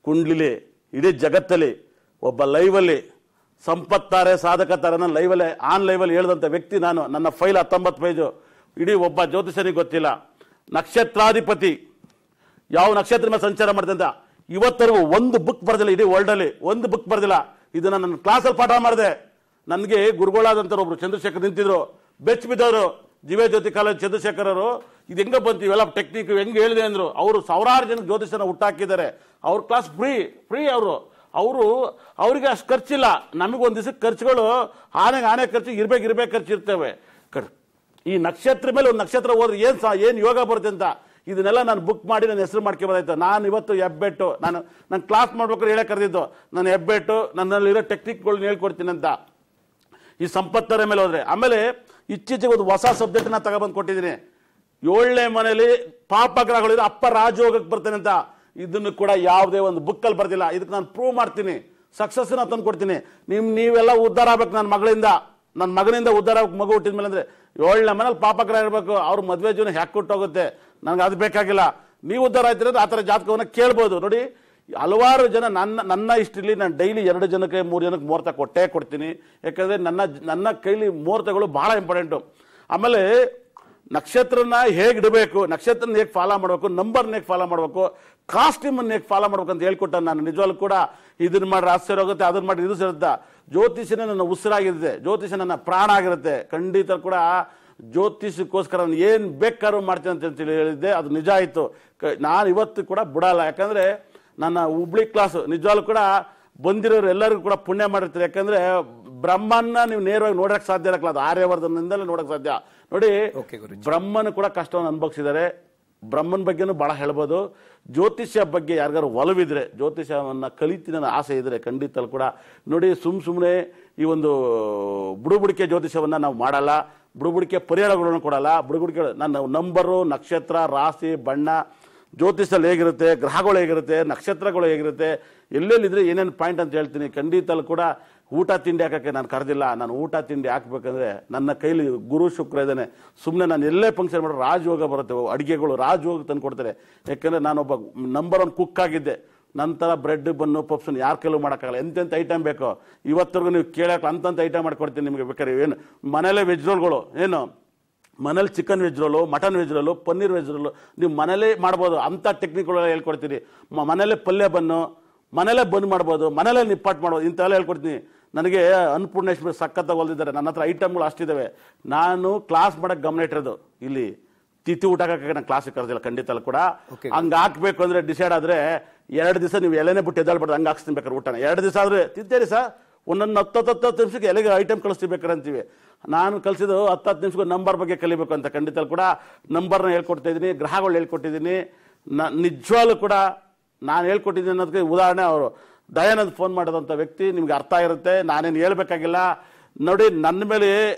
ಕುಂಡ್ಲಿಲಿ ಇಡೀ ಜಗತ್ತಲ್ಲಿ ಒಬ್ಬ ಲೈವಲ್ಲಿ ಸಂಪತ್ತಾರೆ ಸಾಧಕ ತಾರೆ ಲೈವಲ್ಲಿ ಲೈವಲ್ಲಿ ಹೇಳಿದಂಥ ವ್ಯಕ್ತಿ ನಾನು. ನನ್ನ ಫೈಲ್ 19 ಪೇಜು. ಇಡೀ ಒಬ್ಬ ಜ್ಯೋತಿಷನಿಗೆ ಗೊತ್ತಿಲ್ಲ ನಕ್ಷತ್ರಾಧಿಪತಿ ಯಾವ ನಕ್ಷತ್ರ ಮೇಲೆ ಸಂಚಾರ ಮಾಡ್ತಂತ ಇವತ್ತರೆಗೂ ಒಂದು ಬುಕ್ ಬರ್ದಿಲ್ಲ. ಇಡೀ ವರ್ಲ್ಡ್ ಅಲ್ಲಿ ಒಂದು ಬುಕ್ ಬರ್ದಿಲ್ಲ. ಇದನ್ನ ನನ್ನ ಕ್ಲಾಸಲ್ಲಿ ಪಾಠ ಮಾಡಿದೆ. ನನಗೆ ಗುರುಗಳಾದಂತ ಒಬ್ರು ಚಂದ್ರಶೇಖರ್ ನಿಂತಿದ್ರು, ಬೆಚ್ ಬಿದ್ದವರು. ಜೀವಜ್ಯೋತಿ ಕಾಲೇಜ್ ಚಂದ್ರಶೇಖರ್ ಅವರು ಇದು ಹೆಂಗ ಬಂತು ಇವೆಲ್ಲ ಟೆಕ್ನಿಕ್ ಹೆಂಗ್ ಹೇಳಿದೆ ಅಂದ್ರು. ಅವರು 1000 ಜನ ಜ್ಯೋತಿಷನ ಹುಟ್ಟಾಕಿದ್ದಾರೆ. ಅವ್ರ ಕ್ಲಾಸ್ ಫ್ರೀ. ಅವ್ರಿಗೆ ಅಷ್ಟು ಖರ್ಚಿಲ್ಲ. ನಮಗೊಂದು ದಿವಸಕ್ಕೆ ಖರ್ಚುಗಳು ಆನೆ ಖರ್ಚು ಇರ್ಬೇಕು ಖರ್ಚು ಇರ್ತೇವೆ. ಈ ನಕ್ಷತ್ರ ಮೇಲೆ ಒಂದು ನಕ್ಷತ್ರ ಹೋದ್ರೆ ಏನ್ ಯೋಗ ಬರುತ್ತೆ ಅಂತ ಇದನ್ನೆಲ್ಲ ನಾನು ಬುಕ್ ಮಾಡಿ ನನ್ನ ಹೆಸರು ಮಾಡ್ಕೊಬೋದಾಯ್ತು. ನಾನು ಇವತ್ತು ಹೆಬ್ಬೆಟ್ಟು ನಾನು ಕ್ಲಾಸ್ ಮಾಡ್ಬೇಕಾದ್ರೆ ಹೇಳೇ ಕರೆದಿದ್ದು. ನಾನು ಹೆಬ್ಬೆಟ್ಟು ನನ್ನಲ್ಲಿರೋ ಟೆಕ್ನಿಕ್ಗಳನ್ನ ಹೇಳ್ಕೊಡ್ತೀನಿ ಅಂತ. ಈ ಸಂಪತ್ತರ ಮೇಲೆ ಹೋದ್ರೆ ಆಮೇಲೆ ಇತ್ತೀಚೆಗೆ ಒಂದು ಹೊಸ ಸಬ್ಜೆಕ್ಟ್ ನ ತಗೊಬಂದು ಕೊಟ್ಟಿದ್ದೀನಿ. 7ನೇ ಮನೆಯಲ್ಲಿ ಪಾಪಗ್ರಹಗಳಿದ್ರೆ ಅಪ್ಪ ರಾಜಯೋಗಕ್ಕೆ ಬರ್ತಾನೆ ಅಂತ. ಇದನ್ನು ಕೂಡ ಯಾವುದೇ ಒಂದು ಬುಕ್ಕಲ್ಲಿ ಬರ್ದಿಲ್ಲ. ಇದಕ್ಕೆ ನಾನು ಪ್ರೂವ್ ಮಾಡ್ತೀನಿ, ಸಕ್ಸಸ್ನ ತಂದು ಕೊಡ್ತೀನಿ. ನೀವೆಲ್ಲ ಉದ್ಧಾರ ಆಗ್ಬೇಕು ನನ್ನ ಮಗಳಿಂದ, ನನ್ನ ಮಗನಿಂದ ಉದ್ಧಾರ ಆಗ್ಬೇಕು. ಮಗು ಹುಟ್ಟಿದ ಮೇಲೆ ಅಂದರೆ 7ನೇ ಮನೇಲಿ ಪಾಪಗ್ರಹ ಇರಬೇಕು, ಅವ್ರ ಮದುವೆ ಜೀವನ ಹ್ಯಾಕ್ ಕೊಟ್ಟೋಗುತ್ತೆ. ನನಗೆ ಅದು ಬೇಕಾಗಿಲ್ಲ. ನೀವು ಉದ್ಧಾರ ಆಯ್ತಿರೋದು ಆ ಥರ ಜಾತಕವನ್ನು ಕೇಳ್ಬೋದು. ನೋಡಿ, ಹಲವಾರು ಜನ ನನ್ನ ಇಷ್ಟರಲ್ಲಿ ನಾನು ಡೈಲಿ 2 ಜನಕ್ಕೆ 3 ಜನಕ್ಕೆ ಮುಹೂರ್ತ ಕೊಡ್ತೀನಿ. ಯಾಕಂದರೆ ನನ್ನ ಕೈಲಿ ಮುಹೂರ್ತಗಳು ಬಹಳ ಇಂಪಾರ್ಟೆಂಟು. ಆಮೇಲೆ ನಕ್ಷತ್ರನ ಹೇಗೆ ಇಡಬೇಕು, ನಕ್ಷತ್ರನ ಹೇಗೆ ಫಾಲೋ ಮಾಡಬೇಕು, ನಂಬರ್ನ ಹೇಗೆ ಫಾಲೋ ಮಾಡಬೇಕು, ಕಾಸ್ಟ್ಯೂಮನ್ನು ಹೇಗೆ ಫಾಲೋ ಮಾಡ್ಬೇಕು ಅಂತ ಹೇಳ್ಕೊಟ್ಟ ನಾನು. ನಿಜವಾಗ್ಲೂ ಕೂಡ ಇದನ್ನ ಮಾಡ್ರೆ ಆಶ್ಚರ್ಯ ಹೋಗುತ್ತೆ, ಅದನ್ನ ಮಾಡಿ ಇದು ಸೇರುತ್ತೆ. ಜ್ಯೋತಿಷನೇ ನನ್ನ ಉಸಿರಾಗಿರುತ್ತೆ, ಜ್ಯೋತಿಷ ನನ್ನ ಪ್ರಾಣ ಆಗಿರುತ್ತೆ. ಖಂಡಿತ ಕೂಡ ಜ್ಯೋತಿಷಕ್ಕೋಸ್ಕರ ನಾನು ಏನು ಬೇಕಾದ್ರೂ ಮಾಡ್ತೀನಿ ಅಂತ ಹೇಳಿದ್ದೆ, ಅದು ನಿಜ ಆಯಿತು. ನಾನು ಇವತ್ತು ಕೂಡ ಬಿಡಲ್ಲ. ಯಾಕಂದರೆ ನನ್ನ ಹುಬ್ಳಿ ಕ್ಲಾಸು ನಿಜವಾಗ್ಲೂ ಕೂಡ ಬಂದಿರೋರು ಎಲ್ಲರಿಗೂ ಕೂಡ ಪುಣ್ಯ ಮಾಡಿರ್ತಾರೆ. ಯಾಕಂದ್ರೆ ಬ್ರಹ್ಮನ್ನ ನೀವು ನೇರವಾಗಿ ನೋಡಕ್ ಸಾಧ್ಯ ಇರಲ್ಲ, ಅದು ಆರ್ಯವರ್ಧನದಿಂದಲೇ ನೋಡಕ್ ಸಾಧ್ಯ. ನೋಡಿ, ಬ್ರಹ್ಮನ ಕೂಡ ಕಷ್ಟವನ್ನು ಅನುಭವಿಸಿದ್ದಾರೆ. ಬ್ರಹ್ಮನ ಬಗ್ಗೆನೂ ಬಹಳ ಹೇಳ್ಬೋದು. ಜ್ಯೋತಿಷ್ಯ ಬಗ್ಗೆ ಯಾರಿಗಾರು ಒಲವಿದ್ರೆ, ಜ್ಯೋತಿಷ್ಯವನ್ನ ಕಲಿತಿನ ಆಸೆ ಇದ್ರೆ ಖಂಡಿತ ಕೂಡ ನೋಡಿ, ಸುಮ್ಮನೆ ಈ ಒಂದು ಬುಡುಬುಡಿಕೆ ಜ್ಯೋತಿಷ್ಯವನ್ನ ನಾವು ಮಾಡಲ್ಲ, ಬುಡುಬುಡಿಕೆ ಪರಿಹಾರಗಳನ್ನು ಕೊಡಲ್ಲ. ಬುಡುಬುಡಿಕೆ ನನ್ನ ನಂಬರು, ನಕ್ಷತ್ರ, ರಾಶಿ, ಬಣ್ಣ, ಜ್ಯೋತಿಷಲ್ಲಿ ಹೇಗಿರುತ್ತೆ, ಗ್ರಹಗಳು ಹೇಗಿರುತ್ತೆ, ನಕ್ಷತ್ರಗಳು ಹೇಗಿರುತ್ತೆ, ಎಲ್ಲೆಲ್ಲಿದ್ರೆ ಏನೇನು ಪಾಯಿಂಟ್ ಅಂತ ಹೇಳ್ತೀನಿ. ಖಂಡಿತ ಕೂಡ ಊಟ ತಿಂಡಿ ಹಾಕಕ್ಕೆ ನಾನು ಕರೆದಿಲ್ಲ. ನಾನು ಊಟ ತಿಂಡಿ ಹಾಕ್ಬೇಕಂದ್ರೆ ನನ್ನ ಕೈಲಿ ಗುರು ಶುಕ್ರ ಇದ್ದಾನೆ. ಸುಮ್ಮನೆ ನಾನು ಎಲ್ಲೇ ಫಂಕ್ಷನ್ ಮಾಡೋ ರಾಜಯೋಗ ಬರುತ್ತೆ, ಅಡುಗೆಗಳು ರಾಜಯೋಗ ತಂದು ಕೊಡ್ತಾರೆ. ಯಾಕಂದರೆ ನಾನೊಬ್ಬ ನಂಬರ್ 1 ಕುಕ್ ಆಗಿದ್ದೆ. ನಂತರ ಬ್ರೆಡ್, ಬನ್ನು, ಪಪ್ಸನ್ನು ಯಾರ ಕೈಲೂ ಮಾಡೋಕ್ಕಾಗಲ್ಲ. ಎಂತೆಂಥ ಐಟಮ್ ಬೇಕೋ ಇವತ್ತರೆಗೂ ನೀವು ಕೇಳೋಕೆ ಅಂತಂತ ಐಟಮ್ ಮಾಡಿಕೊಡ್ತೀನಿ ನಿಮಗೆ. ಬೇಕಾದ್ರೆ ಏನು ಮನೇಲೇ ವೆಜ್ ರೋಲ್ಗಳು, ಏನು ಮನೇಲಿ chicken veg roll, mutton veg roll, paneer veg roll ನೀವು ಮನೇಲೇ ಮಾಡ್ಬೋದು. ಅಂಥ ಟೆಕ್ನಿಕ್ಗಳೆಲ್ಲ ಹೇಳ್ಕೊಡ್ತೀನಿ. ಮನೇಲೇ ಪಲ್ಯ ಬನ್ನು, ಮನೇಲೇ ಬಂದ್ ಮಾಡ್ಬೋದು, ಮನೇಲೇ ನಿಪ್ಪಾಟ್ ಮಾಡ್ಬೋದು, ಇಂಥವೆಲ್ಲ ಹೇಳ್ಕೊಡ್ತೀನಿ. ನನಗೆ ಅನ್ನಪೂರ್ಣೇಶ್ವರಿ ಸಖತ್ತಾಗಿ ಹೊಲ್ದಿದ್ದಾರೆ. ನನ್ನ ಹತ್ರ ಐಟಮ್ಗಳು ಅಷ್ಟಿದ್ದಾವೆ. ನಾನು ಕ್ಲಾಸ್ ಮಾಡೋಕ್ಕೆ ಗಮನ ಇಟ್ಟಿರೋದು. ಇಲ್ಲಿ ತಿಥಿ ಊಟ ಹಾಕಕ್ಕೆ ನಾನು ಕ್ಲಾಸಿಗೆ ಕರೆದಿಲ್ಲ. ಖಂಡಿತ ಕೂಡ ಹಂಗೆ ಹಾಕ್ಬೇಕು ಅಂದರೆ ಡಿಸೈಡ್ ಆದರೆ 2 ದಿವಸ ನೀವು ಎಲೆನೇ ಬಿಟ್ಟು ಎದ್ದಾಳ್ಬಾರ್ದು. ಹಂಗೆ ಹಾಕ್ಸ್ತೀನಿ ಬೇಕಾದ್ರೆ ಊಟನ. 2 ದಿವಸ ಆದರೆ ತಿಂತೇರಿ ಸರ್, ಒಂದೊಂದು 10 ನಿಮಿಷಕ್ಕೆ ಎಲೆಗೆ ಐಟಮ್ ಕಳಿಸ್ತಿರ್ಬೇಕಾರೆ ಅಂತೀವಿ. ನಾನು ಕಲಿಸಿದ್ದು 10 ನಿಮಿಷಕ್ಕೂ ನಂಬರ್ ಬಗ್ಗೆ ಕಲಿಬೇಕು ಅಂತ. ಖಂಡಿತ ಕೂಡ ನಂಬರ್ನ ಹೇಳ್ಕೊಡ್ತಾ ಇದ್ದೀನಿ, ಗ್ರಹಗಳು ಹೇಳ್ಕೊಟ್ಟಿದ್ದೀನಿ. ನಿಜವಾಗ್ಲೂ ಕೂಡ ನಾನು ಹೇಳ್ಕೊಟ್ಟಿದ್ದೀನಿ ಅನ್ನೋದಕ್ಕೆ ಉದಾಹರಣೆ ಅವರು ದಯಾನಂದ್ ಫೋನ್ ಮಾಡೋದಂಥ ವ್ಯಕ್ತಿ. ನಿಮ್ಗೆ ಅರ್ಥ ಆಗಿರುತ್ತೆ, ನಾನೇನು ಹೇಳ್ಬೇಕಾಗಿಲ್ಲ. ನೋಡಿ, ನನ್ನ ಮೇಲೆ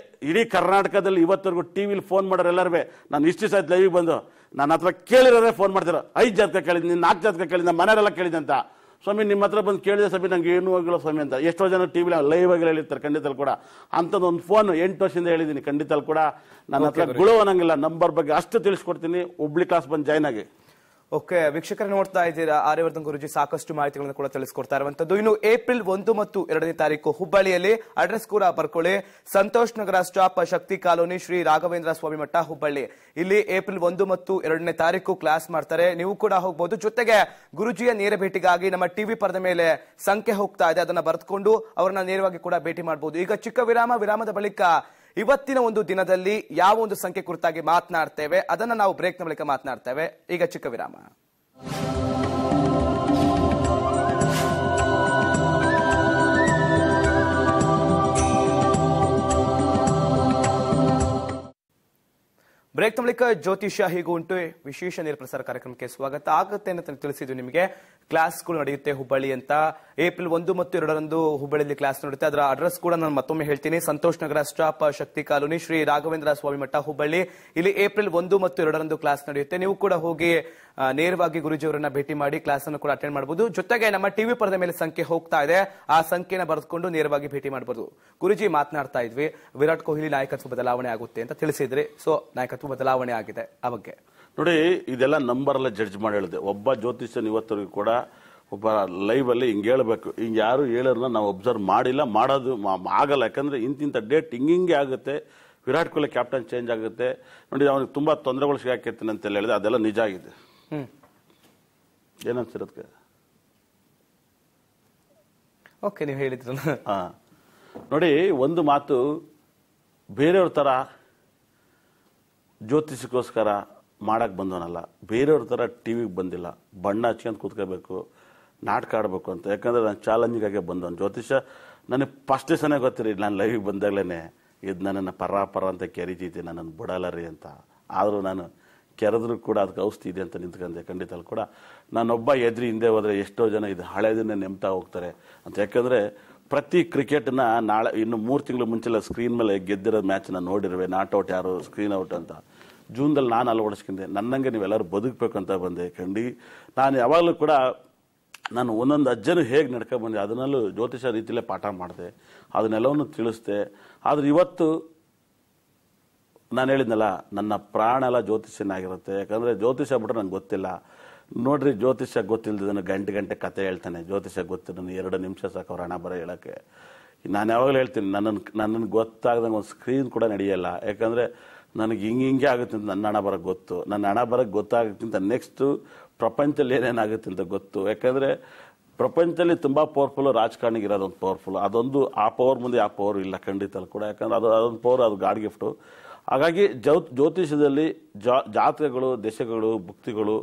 ಇಡೀ ಕರ್ನಾಟಕದಲ್ಲಿ ಇವತ್ತರೆಗೂ ಟಿವಿಲಿ ಫೋನ್ ಮಾಡೋರು ಎಲ್ಲರೂ ನಾನು ಇಷ್ಟು ದಿವಸ ಆಯ್ತು ಲೈವಿಗೆ ಬಂದು ನನ್ನ ಹತ್ರ ಕೇಳಿರೋರೇ ಫೋನ್ ಮಾಡ್ತಿರೋ. 5 ಜಾತಕ ಕೇಳಿದ್ದೀನಿ, 4 ಜಾತಕ ಕೇಳಿದ್ದೆ, ಮನೆಯವರೆಲ್ಲ ಕೇಳಿದೆ ಅಂತ. ಸ್ವಾಮಿ ನಿಮ್ಮ ಹತ್ರ ಬಂದು ಕೇಳಿದೆ ಸ್ವಾಮಿ, ನಂಗೆ ಏನೂ ಆಗಿಲ್ಲ ಸ್ವಾಮಿ ಅಂತ ಎಷ್ಟೋ ಜನ ಟಿವಿಲಿ ಲೈವ್ ಆಗಿ ಹೇಳಿರ್ತಾರೆ. ಖಂಡಿತ ಕೂಡ ಅಂಥದ್ದು ಒಂದು ಫೋನ್ 8 ವರ್ಷದಿಂದ ಹೇಳಿದ್ದೀನಿ. ಖಂಡಿತ ಕೂಡ ನನ್ನ ಹತ್ರ ಗುಳು ಅನ್ನಂಗಿಲ್ಲ. ನಂಬರ್ ಬಗ್ಗೆ ಅಷ್ಟು ತಿಳಿಸ್ಕೊಡ್ತೀನಿ. ಹುಬ್ಳಿ ಕ್ಲಾಸ್ ಬಂದು ಜಾಯ್ನ್ ಆಗಿ.
ಓಕೆ, ವೀಕ್ಷಕರು ನೋಡ್ತಾ ಇದ್ದೀರಾ, ಆರ್ಯವರ್ಧನ್ ಗುರುಜಿ ಸಾಕಷ್ಟು ಮಾಹಿತಿಗಳನ್ನು ಕೂಡ ತಿಳಿಸ್ಕೊಡ್ತಾ ಇರುವಂತದ್ದು. ಇನ್ನು ಏಪ್ರಿಲ್ 1 ಮತ್ತು 2ನೇ ತಾರೀಕು ಹುಬ್ಬಳ್ಳಿಯಲ್ಲಿ ಅಡ್ರೆಸ್ ಕೂಡ ಬರ್ಕೊಳ್ಳಿ. ಸಂತೋಷ್ ನಗರ ಸ್ಟಾಪ್, ಶಕ್ತಿ ಕಾಲೋನಿ, ಶ್ರೀ ರಾಘವೇಂದ್ರ ಸ್ವಾಮಿ ಮಠ, ಹುಬ್ಬಳ್ಳಿ. ಇಲ್ಲಿ ಏಪ್ರಿಲ್ 1 ಮತ್ತು 2ನೇ ತಾರೀಕು ಕ್ಲಾಸ್ ಮಾಡ್ತಾರೆ. ನೀವು ಕೂಡ ಹೋಗಬಹುದು. ಜೊತೆಗೆ ಗುರುಜಿಯ ನೇರ ಭೇಟಿಗಾಗಿ ನಮ್ಮ ಟಿವಿ ಪರದ ಮೇಲೆ ಸಂಖ್ಯೆ ಹೋಗ್ತಾ ಇದೆ, ಅದನ್ನ ಬರೆದುಕೊಂಡು ಅವರನ್ನ ನೇರವಾಗಿ ಕೂಡ ಭೇಟಿ ಮಾಡಬಹುದು. ಈಗ ಚಿಕ್ಕ ವಿರಾಮದ ಬಳಿಕ ಇವತ್ತಿನ ಒಂದು ದಿನದಲ್ಲಿ ಯಾವ ಒಂದು ಸಂಖ್ಯೆ ಕುರಿತಾಗಿ ಮಾತನಾಡ್ತೇವೆ ಅದನ್ನ ನಾವು ಬ್ರೇಕ್ನ ಬಳಿಕ ಮಾತನಾಡ್ತೇವೆ. ಈಗ ಚಿಕ್ಕ ವಿರಾಮ. ಬ್ರೇಕ್ ಬಳಿಕ ಜ್ಯೋತಿಷ್ಯ ಹೀಗೂ ಉಂಟು ವಿಶೇಷ ನೇರ ಪ್ರಸಾರ ಕಾರ್ಯಕ್ರಮಕ್ಕೆ ಸ್ವಾಗತ. ಆಗುತ್ತೆ ಅಂತ ತಿಳಿಸಿದ್ದು ನಿಮಗೆ. ಕ್ಲಾಸ್ಗಳು ನಡೆಯುತ್ತೆ ಹುಬ್ಬಳ್ಳಿ ಅಂತ. ಏಪ್ರಿಲ್ 1 ಮತ್ತು 2ರಂದು ಹುಬ್ಬಳ್ಳಿಯಲ್ಲಿ ಕ್ಲಾಸ್ ನಡೆಯುತ್ತೆ. ಅದರ ಅಡ್ರೆಸ್ ಕೂಡ ನಾನು ಮತ್ತೊಮ್ಮೆ ಹೇಳ್ತೀನಿ. ಸಂತೋಷ್ ನಗರ ಸ್ಟಾಪ್, ಶಕ್ತಿ ಕಾಲೋನಿ, ಶ್ರೀ ರಾಘವೇಂದ್ರ ಸ್ವಾಮಿ ಮಠ, ಹುಬ್ಬಳ್ಳಿ. ಇಲ್ಲಿ ಏಪ್ರಿಲ್ 1 ಮತ್ತು 2ರಂದು ಕ್ಲಾಸ್ ನಡೆಯುತ್ತೆ. ನೀವು ಕೂಡ ಹೋಗಿ ನೇರವಾಗಿ ಗುರುಜಿಯವರನ್ನ ಭೇಟಿ ಮಾಡಿ ಕ್ಲಾಸ್ ಅನ್ನು ಕೂಡ ಅಟೆಂಡ್ ಮಾಡಬಹುದು. ಜೊತೆಗೆ ನಮ್ಮ ಟಿವಿ ಪರದ ಮೇಲೆ ಸಂಖ್ಯೆ ಹೋಗ್ತಾ ಇದೆ, ಆ ಸಂಖ್ಯೆನ ಬರೆದುಕೊಂಡು ನೇರವಾಗಿ ಭೇಟಿ ಮಾಡಬಹುದು. ಗುರುಜಿ ಮಾತನಾಡ್ತಾ ಇದ್ವಿ, ವಿರಾಟ್ ಕೊಹ್ಲಿ ನಾಯಕತ್ವ ಬದಲಾವಣೆ ಆಗುತ್ತೆ ಅಂತ ತಿಳಿಸಿದ್ರಿ. ಸೊ ನಾಯಕತ್ವ ಬದಲಾವಣೆ ಆಗಿದೆ, ಆ ಬಗ್ಗೆ
ನೋಡಿ. ಇದೆಲ್ಲ ನಂಬರ್ ಅಲ್ಲೇ ಜಡ್ಜ್ ಮಾಡಿ ಹೇಳಿದೆ. ಒಬ್ಬ ಜ್ಯೋತಿಷ್ಯನ ಇವತ್ತರೆಗೂ ಕೂಡ ಒಬ್ಬ ಲೈವ್ ಅಲ್ಲಿ ಹಿಂಗೆ ಹೇಳ್ಬೇಕು, ಹಿಂಗೆ ಯಾರು ಹೇಳೋರನ್ನ ನಾವು ಅಬ್ಸರ್ವ್ ಮಾಡಿಲ್ಲ, ಮಾಡೋದು ಆಗಲ್ಲ. ಯಾಕಂದ್ರೆ ಇಂತಿಂಥ ಡೇಟ್ ಹಿಂಗೆ ಆಗುತ್ತೆ. ವಿರಾಟ್ ಕೊಹ್ಲಿ ಕ್ಯಾಪ್ಟನ್ ಚೇಂಜ್ ಆಗುತ್ತೆ. ನೋಡಿ, ಅವನಿಗೆ ತುಂಬಾ ತೊಂದರೆಗಳು ಸಿಗಾಕಿರ್ತೀನಿ ಅಂತ ಹೇಳಿದೆ, ಅದೆಲ್ಲ ನಿಜ ಆಗಿದೆ. ಏನನ್ಸಿರೋದಕ್ಕೆ
ಓಕೆ, ನೀವು ಹೇಳಿದ್ರಲ್ಲ.
ನೋಡಿ, ಒಂದು ಮಾತು, ಬೇರೆಯವ್ರ ತರ ಜ್ಯೋತಿಷಕ್ಕೋಸ್ಕರ ಮಾಡಕ್ ಬಂದವನಲ್ಲ, ಬೇರೆಯವ್ರ ತರ ಟಿವಿಗೆ ಬಂದಿಲ್ಲ. ಬಣ್ಣ ಹಚ್ಕೊಂಡು ಕೂತ್ಕೋಬೇಕು, ನಾಟಕ ಆಡಬೇಕು ಅಂತ. ಯಾಕಂದ್ರೆ ನಾನು ಚಾಲೆಂಜಿಗಾಗೆ ಬಂದವನು. ಜ್ಯೋತಿಷ ನನಗೆ ಫಸ್ಟ್ ದಿವಸನೇ ಗೊತ್ತಿರಿ, ನಾನು ಲೈವಿಗೆ ಬಂದಾಗಲೇ ಇದು ನನ್ನನ್ನು ಪರ ಅಂತ ಕೆರಿತೈತಿ, ನನ್ನನ್ನು ಬಿಡಲ್ಲ ರೀ ಅಂತ. ಆದರೂ ನಾನು ಕೆರೆದ್ರೂ ಕೂಡ ಅದಕ್ಕೆ ಔಷಧಿ ಇದೆ ಅಂತ ನಿಂತ್ಕೊಂಡೆ. ಖಂಡಿತ ಕೂಡ ನಾನೊಬ್ಬ ಎದ್ರಿ ಹಿಂದೆ ಹೋದರೆ ಎಷ್ಟೋ ಜನ ಇದು ಹಳೆದನ್ನೇ ನೆಮ್ತಾ ಹೋಗ್ತಾರೆ ಅಂತ. ಯಾಕಂದರೆ ಪ್ರತಿ ಕ್ರಿಕೆಟ್ನ ನಾಳೆ ಇನ್ನು 3 ತಿಂಗಳು ಮುಂಚೆಲ್ಲ ಸ್ಕ್ರೀನ್ ಮೇಲೆ ಗೆದ್ದಿರೋ ಮ್ಯಾಚ್ನ ನೋಡಿರುವೆ. ನಾಟ್ ಔಟ್ ಯಾರು, ಸ್ಕ್ರೀನ್ ಔಟ್ ಅಂತ. ಜೀವನದಲ್ಲಿ ನಾನು ಅಳವಡಿಸ್ಕೊಂಡೆ. ನನ್ನಂಗೆ ನೀವೆಲ್ಲರೂ ಬದುಕಬೇಕು ಅಂತ ಬಂದೆ. ನಾನು ಯಾವಾಗಲೂ ಕೂಡ ನಾನು ಒಂದೊಂದು ಅಜ್ಜನು ಹೇಗೆ ನಡ್ಕೊಂಡ್ಬಂದೆ ಅದನ್ನಲ್ಲೂ ಜ್ಯೋತಿಷ ರೀತಿಯಲ್ಲೇ ಪಾಠ ಮಾಡಿದೆ, ಅದನ್ನೆಲ್ಲವನ್ನು ತಿಳಿಸ್ದೆ. ಆದರೆ ಇವತ್ತು ನಾನು ಹೇಳಿದ್ನಲ್ಲ, ನನ್ನ ಪ್ರಾಣ ಎಲ್ಲ ಜ್ಯೋತಿಷ್ಯನಾಗಿರುತ್ತೆ. ಯಾಕಂದರೆ ಜ್ಯೋತಿಷ ಬಿಟ್ರೆ ನಂಗೆ ಗೊತ್ತಿಲ್ಲ. ನೋಡ್ರಿ, ಜ್ಯೋತಿಷ್ಯ ಗೊತ್ತಿಲ್ಲದನ್ನು ಗಂಟೆ ಕತೆ ಹೇಳ್ತಾನೆ. ಜ್ಯೋತಿಷ್ಯ ಗೊತ್ತು ನನಗೆ 2 ನಿಮಿಷ ಸಾಕು ಅವ್ರ ಹಣ ಬರೋ ಹೇಳೋಕ್ಕೆ. ನಾನು ಯಾವಾಗಲೂ ಹೇಳ್ತೀನಿ, ನನ್ನನ್ನು ಗೊತ್ತಾಗ್ದಂಗೆ ಒಂದು ಸ್ಕ್ರೀನ್ ಕೂಡ ನಡೆಯಲ್ಲ. ಯಾಕಂದರೆ ನನಗೆ ಹಿಂಗೆ ಆಗುತ್ತೆ ಅಂತ ನನ್ನ ಹಣ ಬರೋಕ್ಕೆ ಗೊತ್ತು. ನನ್ನ ಹಣ ಬರೋಕ್ಕೆ ಗೊತ್ತಾಗೋಕ್ಕಿಂತ ನೆಕ್ಸ್ಟು ಪ್ರಪಂಚದಲ್ಲಿ ಏನೇನಾಗುತ್ತೆ ಅಂತ ಗೊತ್ತು. ಯಾಕಂದರೆ ಪ್ರಪಂಚದಲ್ಲಿ ತುಂಬ ಪವರ್ಫುಲ್ಲು ರಾಜಕಾರಣಿಗೆ ಇರೋದೊಂದು ಪವರ್ಫುಲ್. ಅದೊಂದು ಆ ಪವರ್ ಮುಂದೆ ಆ ಪವರ್ ಇಲ್ಲ ಖಂಡಿತ ಕೂಡ. ಯಾಕಂದರೆ ಅದೊಂದು ಪವರ್, ಅದು ಗಾಡ್ ಗಿಫ್ಟು. ಹಾಗಾಗಿ ಜ್ಯೋತಿಷದಲ್ಲಿ ಜಾತಕಗಳು, ದಶೆಗಳು, ಭುಕ್ತಿಗಳು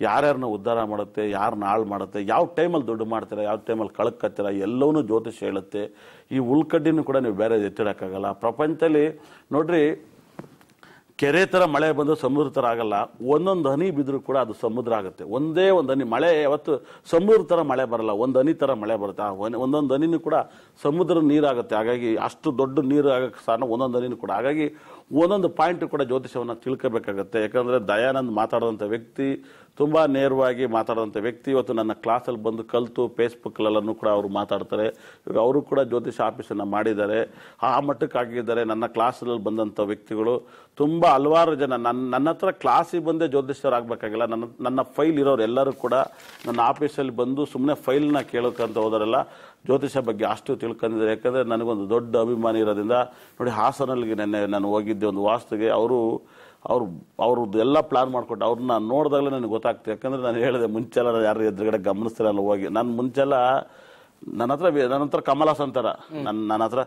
ಯಾರ್ಯಾರನ್ನ ಉದ್ಧಾರ ಮಾಡುತ್ತೆ, ಯಾರನ್ನ ಹಾಳು ಮಾಡುತ್ತೆ, ಯಾವ ಟೈಮಲ್ಲಿ ದುಡ್ಡು ಮಾಡ್ತಾರೆ, ಯಾವ ಟೈಮಲ್ಲಿ ಕಳ್ಕತ್ತೀರ, ಎಲ್ಲವನ್ನೂ ಜ್ಯೋತಿಷ ಹೇಳುತ್ತೆ. ಈ ಉಳ್ಕಡ್ಡಿನೂ ಕೂಡ ನೀವು ಬೇರೆ ಎತ್ತಿಡೋಕ್ಕಾಗಲ್ಲ. ಪ್ರಪಂಚದಲ್ಲಿ ನೋಡ್ರಿ, ಕೆರೆ ಥರ ಮಳೆ ಬಂದು ಸಮುದ್ರ ಥರ ಆಗಲ್ಲ. ಒಂದೊಂದು ಹನಿ ಬಿದ್ದರೂ ಕೂಡ ಅದು ಸಮುದ್ರ ಆಗುತ್ತೆ. ಒಂದೇ ಒಂದು ಹನಿ ಮಳೆ ಯಾವತ್ತು ಸಮುದ್ರ ಥರ ಮಳೆ ಬರಲ್ಲ, ಒಂದು ಹನಿ ಥರ ಮಳೆ ಬರುತ್ತೆ. ಒಂದೊಂದು ಹನಿನೂ ಕೂಡ ಸಮುದ್ರ ನೀರಾಗುತ್ತೆ. ಹಾಗಾಗಿ ಅಷ್ಟು ದೊಡ್ಡ ನೀರು ಆಗೋಕ್ಕೆ ಕಾರಣ ಒಂದೊಂದು ಹನಿನೂ ಕೂಡ. ಹಾಗಾಗಿ ಒಂದೊಂದು ಪಾಯಿಂಟ್ ಕೂಡ ಜ್ಯೋತಿಷವನ್ನು ತಿಳ್ಕೋಬೇಕಾಗತ್ತೆ. ಯಾಕಂದರೆ ದಯಾನಂದ್ ಮಾತಾಡೋಂಥ ವ್ಯಕ್ತಿ, ತುಂಬ ನೇರವಾಗಿ ಮಾತಾಡೋಂಥ ವ್ಯಕ್ತಿ. ಇವತ್ತು ನನ್ನ ಕ್ಲಾಸಲ್ಲಿ ಬಂದು ಕಲಿತು ಫೇಸ್ಬುಕ್ಕಲ್ಲೆಲ್ಲೂ ಕೂಡ ಅವರು ಮಾತಾಡ್ತಾರೆ. ಇವಾಗ ಅವರು ಕೂಡ ಜ್ಯೋತಿಷ ಆಫೀಸನ್ನು ಮಾಡಿದ್ದಾರೆ, ಆ ಮಟ್ಟಕ್ಕೆ ಆಗಿದ್ದಾರೆ. ನನ್ನ ಕ್ಲಾಸಲ್ಲಿ ಬಂದಂಥ ವ್ಯಕ್ತಿಗಳು ತುಂಬ ಹಲವಾರು ಜನ ನನ್ನ ಹತ್ರ ಕ್ಲಾಸಿಗೆ ಬಂದೇ ಜ್ಯೋತಿಷ್ಯರಾಗಬೇಕಾಗಿಲ್ಲ. ನನ್ನ ಫೈಲ್ ಇರೋರು ಎಲ್ಲರೂ ಕೂಡ ನನ್ನ ಆಫೀಸಲ್ಲಿ ಬಂದು ಸುಮ್ಮನೆ ಫೈಲ್ನ ಕೇಳೋಕ್ಕಂತ ಹೋದರೆಲ್ಲ ಜ್ಯೋತಿಷ ಬಗ್ಗೆ ಅಷ್ಟು ತಿಳ್ಕೊಂಡಿದ್ದಾರೆ. ಯಾಕಂದರೆ ನನಗೊಂದು ದೊಡ್ಡ ಅಭಿಮಾನಿ ಇರೋದ್ರಿಂದ ನೋಡಿ, ಹಾಸನಲ್ಲಿ ನಾನು ಹೋಗಿದ್ದೆ ಒಂದು ವಾಸ್ತುಗೆ. ಅವ್ರದ್ದು ಎಲ್ಲ ಪ್ಲಾನ್ ಮಾಡಿಕೊಟ್ಟು ಅವ್ರನ್ನ ನೋಡಿದಾಗಲೇ ನನಗೆ ಗೊತ್ತಾಗ್ತದೆ. ಯಾಕಂದರೆ ನಾನು ಹೇಳಿದೆ, ಮುಂಚೆಲ್ಲ ಯಾರು ಎದುರುಗಡೆ ಗಮನಿಸ್ತಿರಲ್ಲ ಹೋಗಿ. ನಾನು ಮುಂಚೆಲ್ಲ ನನ್ನ ಹತ್ರ ಕಮಲಾಸ್ ಅಂತಾರ, ನನ್ನ ಹತ್ರ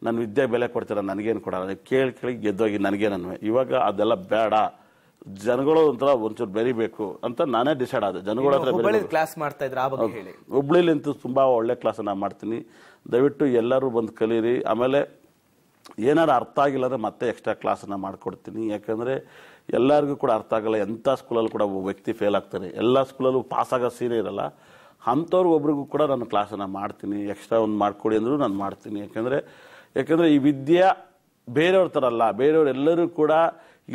ನನ್ನ ವಿದ್ಯೆ ಬೆಲೆ ಕೊಡ್ತೀರ, ನನಗೇನು ಕೊಡಲ್ಲ, ಕೇಳಿ ಗೆದ್ದೋಗಿ ನನಗೇನನ್ವೆ. ಇವಾಗ ಅದೆಲ್ಲ ಬೇಡ, ಜನಗಳು ಒಂಚೂರು ಬೆರಿಬೇಕು ಅಂತ ನಾನೇ ಡಿಸೈಡ್ ಆದೆ. ಜನಗಳ ಹತ್ರ
ಕ್ಲಾಸ್ ಮಾಡ್ತಾ ಇದ್ರೆ ಆ ಬಗ್ಗೆ ಹೇಳಿ.
ಹುಬ್ಳಿಲಿಂತೂ ತುಂಬ ಒಳ್ಳೆ ಕ್ಲಾಸನ್ನು ಮಾಡ್ತೀನಿ. ದಯವಿಟ್ಟು ಎಲ್ಲರೂ ಬಂದು ಕಲೀರಿ. ಆಮೇಲೆ ಏನಾರು ಅರ್ಥ ಆಗಿಲ್ಲ ಅಂದರೆ ಮತ್ತೆ ಎಕ್ಸ್ಟ್ರಾ ಕ್ಲಾಸನ್ನು ಮಾಡಿಕೊಡ್ತೀನಿ. ಯಾಕಂದರೆ ಎಲ್ಲರಿಗೂ ಕೂಡ ಅರ್ಥ ಆಗಲ್ಲ. ಎಂಥ ಸ್ಕೂಲಲ್ಲಿ ಕೂಡ ಒಬ್ಬ ವ್ಯಕ್ತಿ ಫೇಲ್ ಆಗ್ತಾನೆ, ಎಲ್ಲ ಸ್ಕೂಲಲ್ಲೂ ಪಾಸ್ ಆಗೋ ಸೀರೆ ಇರಲ್ಲ. ಅಂಥವ್ರು ಒಬ್ರಿಗೂ ಕೂಡ ನಾನು ಕ್ಲಾಸನ್ನು ಮಾಡ್ತೀನಿ. ಎಕ್ಸ್ಟ್ರಾ ಒಂದು ಮಾಡಿಕೊಡಿ ಅಂದರೂ ನಾನು ಮಾಡ್ತೀನಿ. ಯಾಕಂದರೆ ಈ ವಿದ್ಯೆ ಬೇರೆಯವ್ರ ಥರ ಅಲ್ಲ. ಬೇರೆಯವ್ರೆಲ್ಲರೂ ಕೂಡ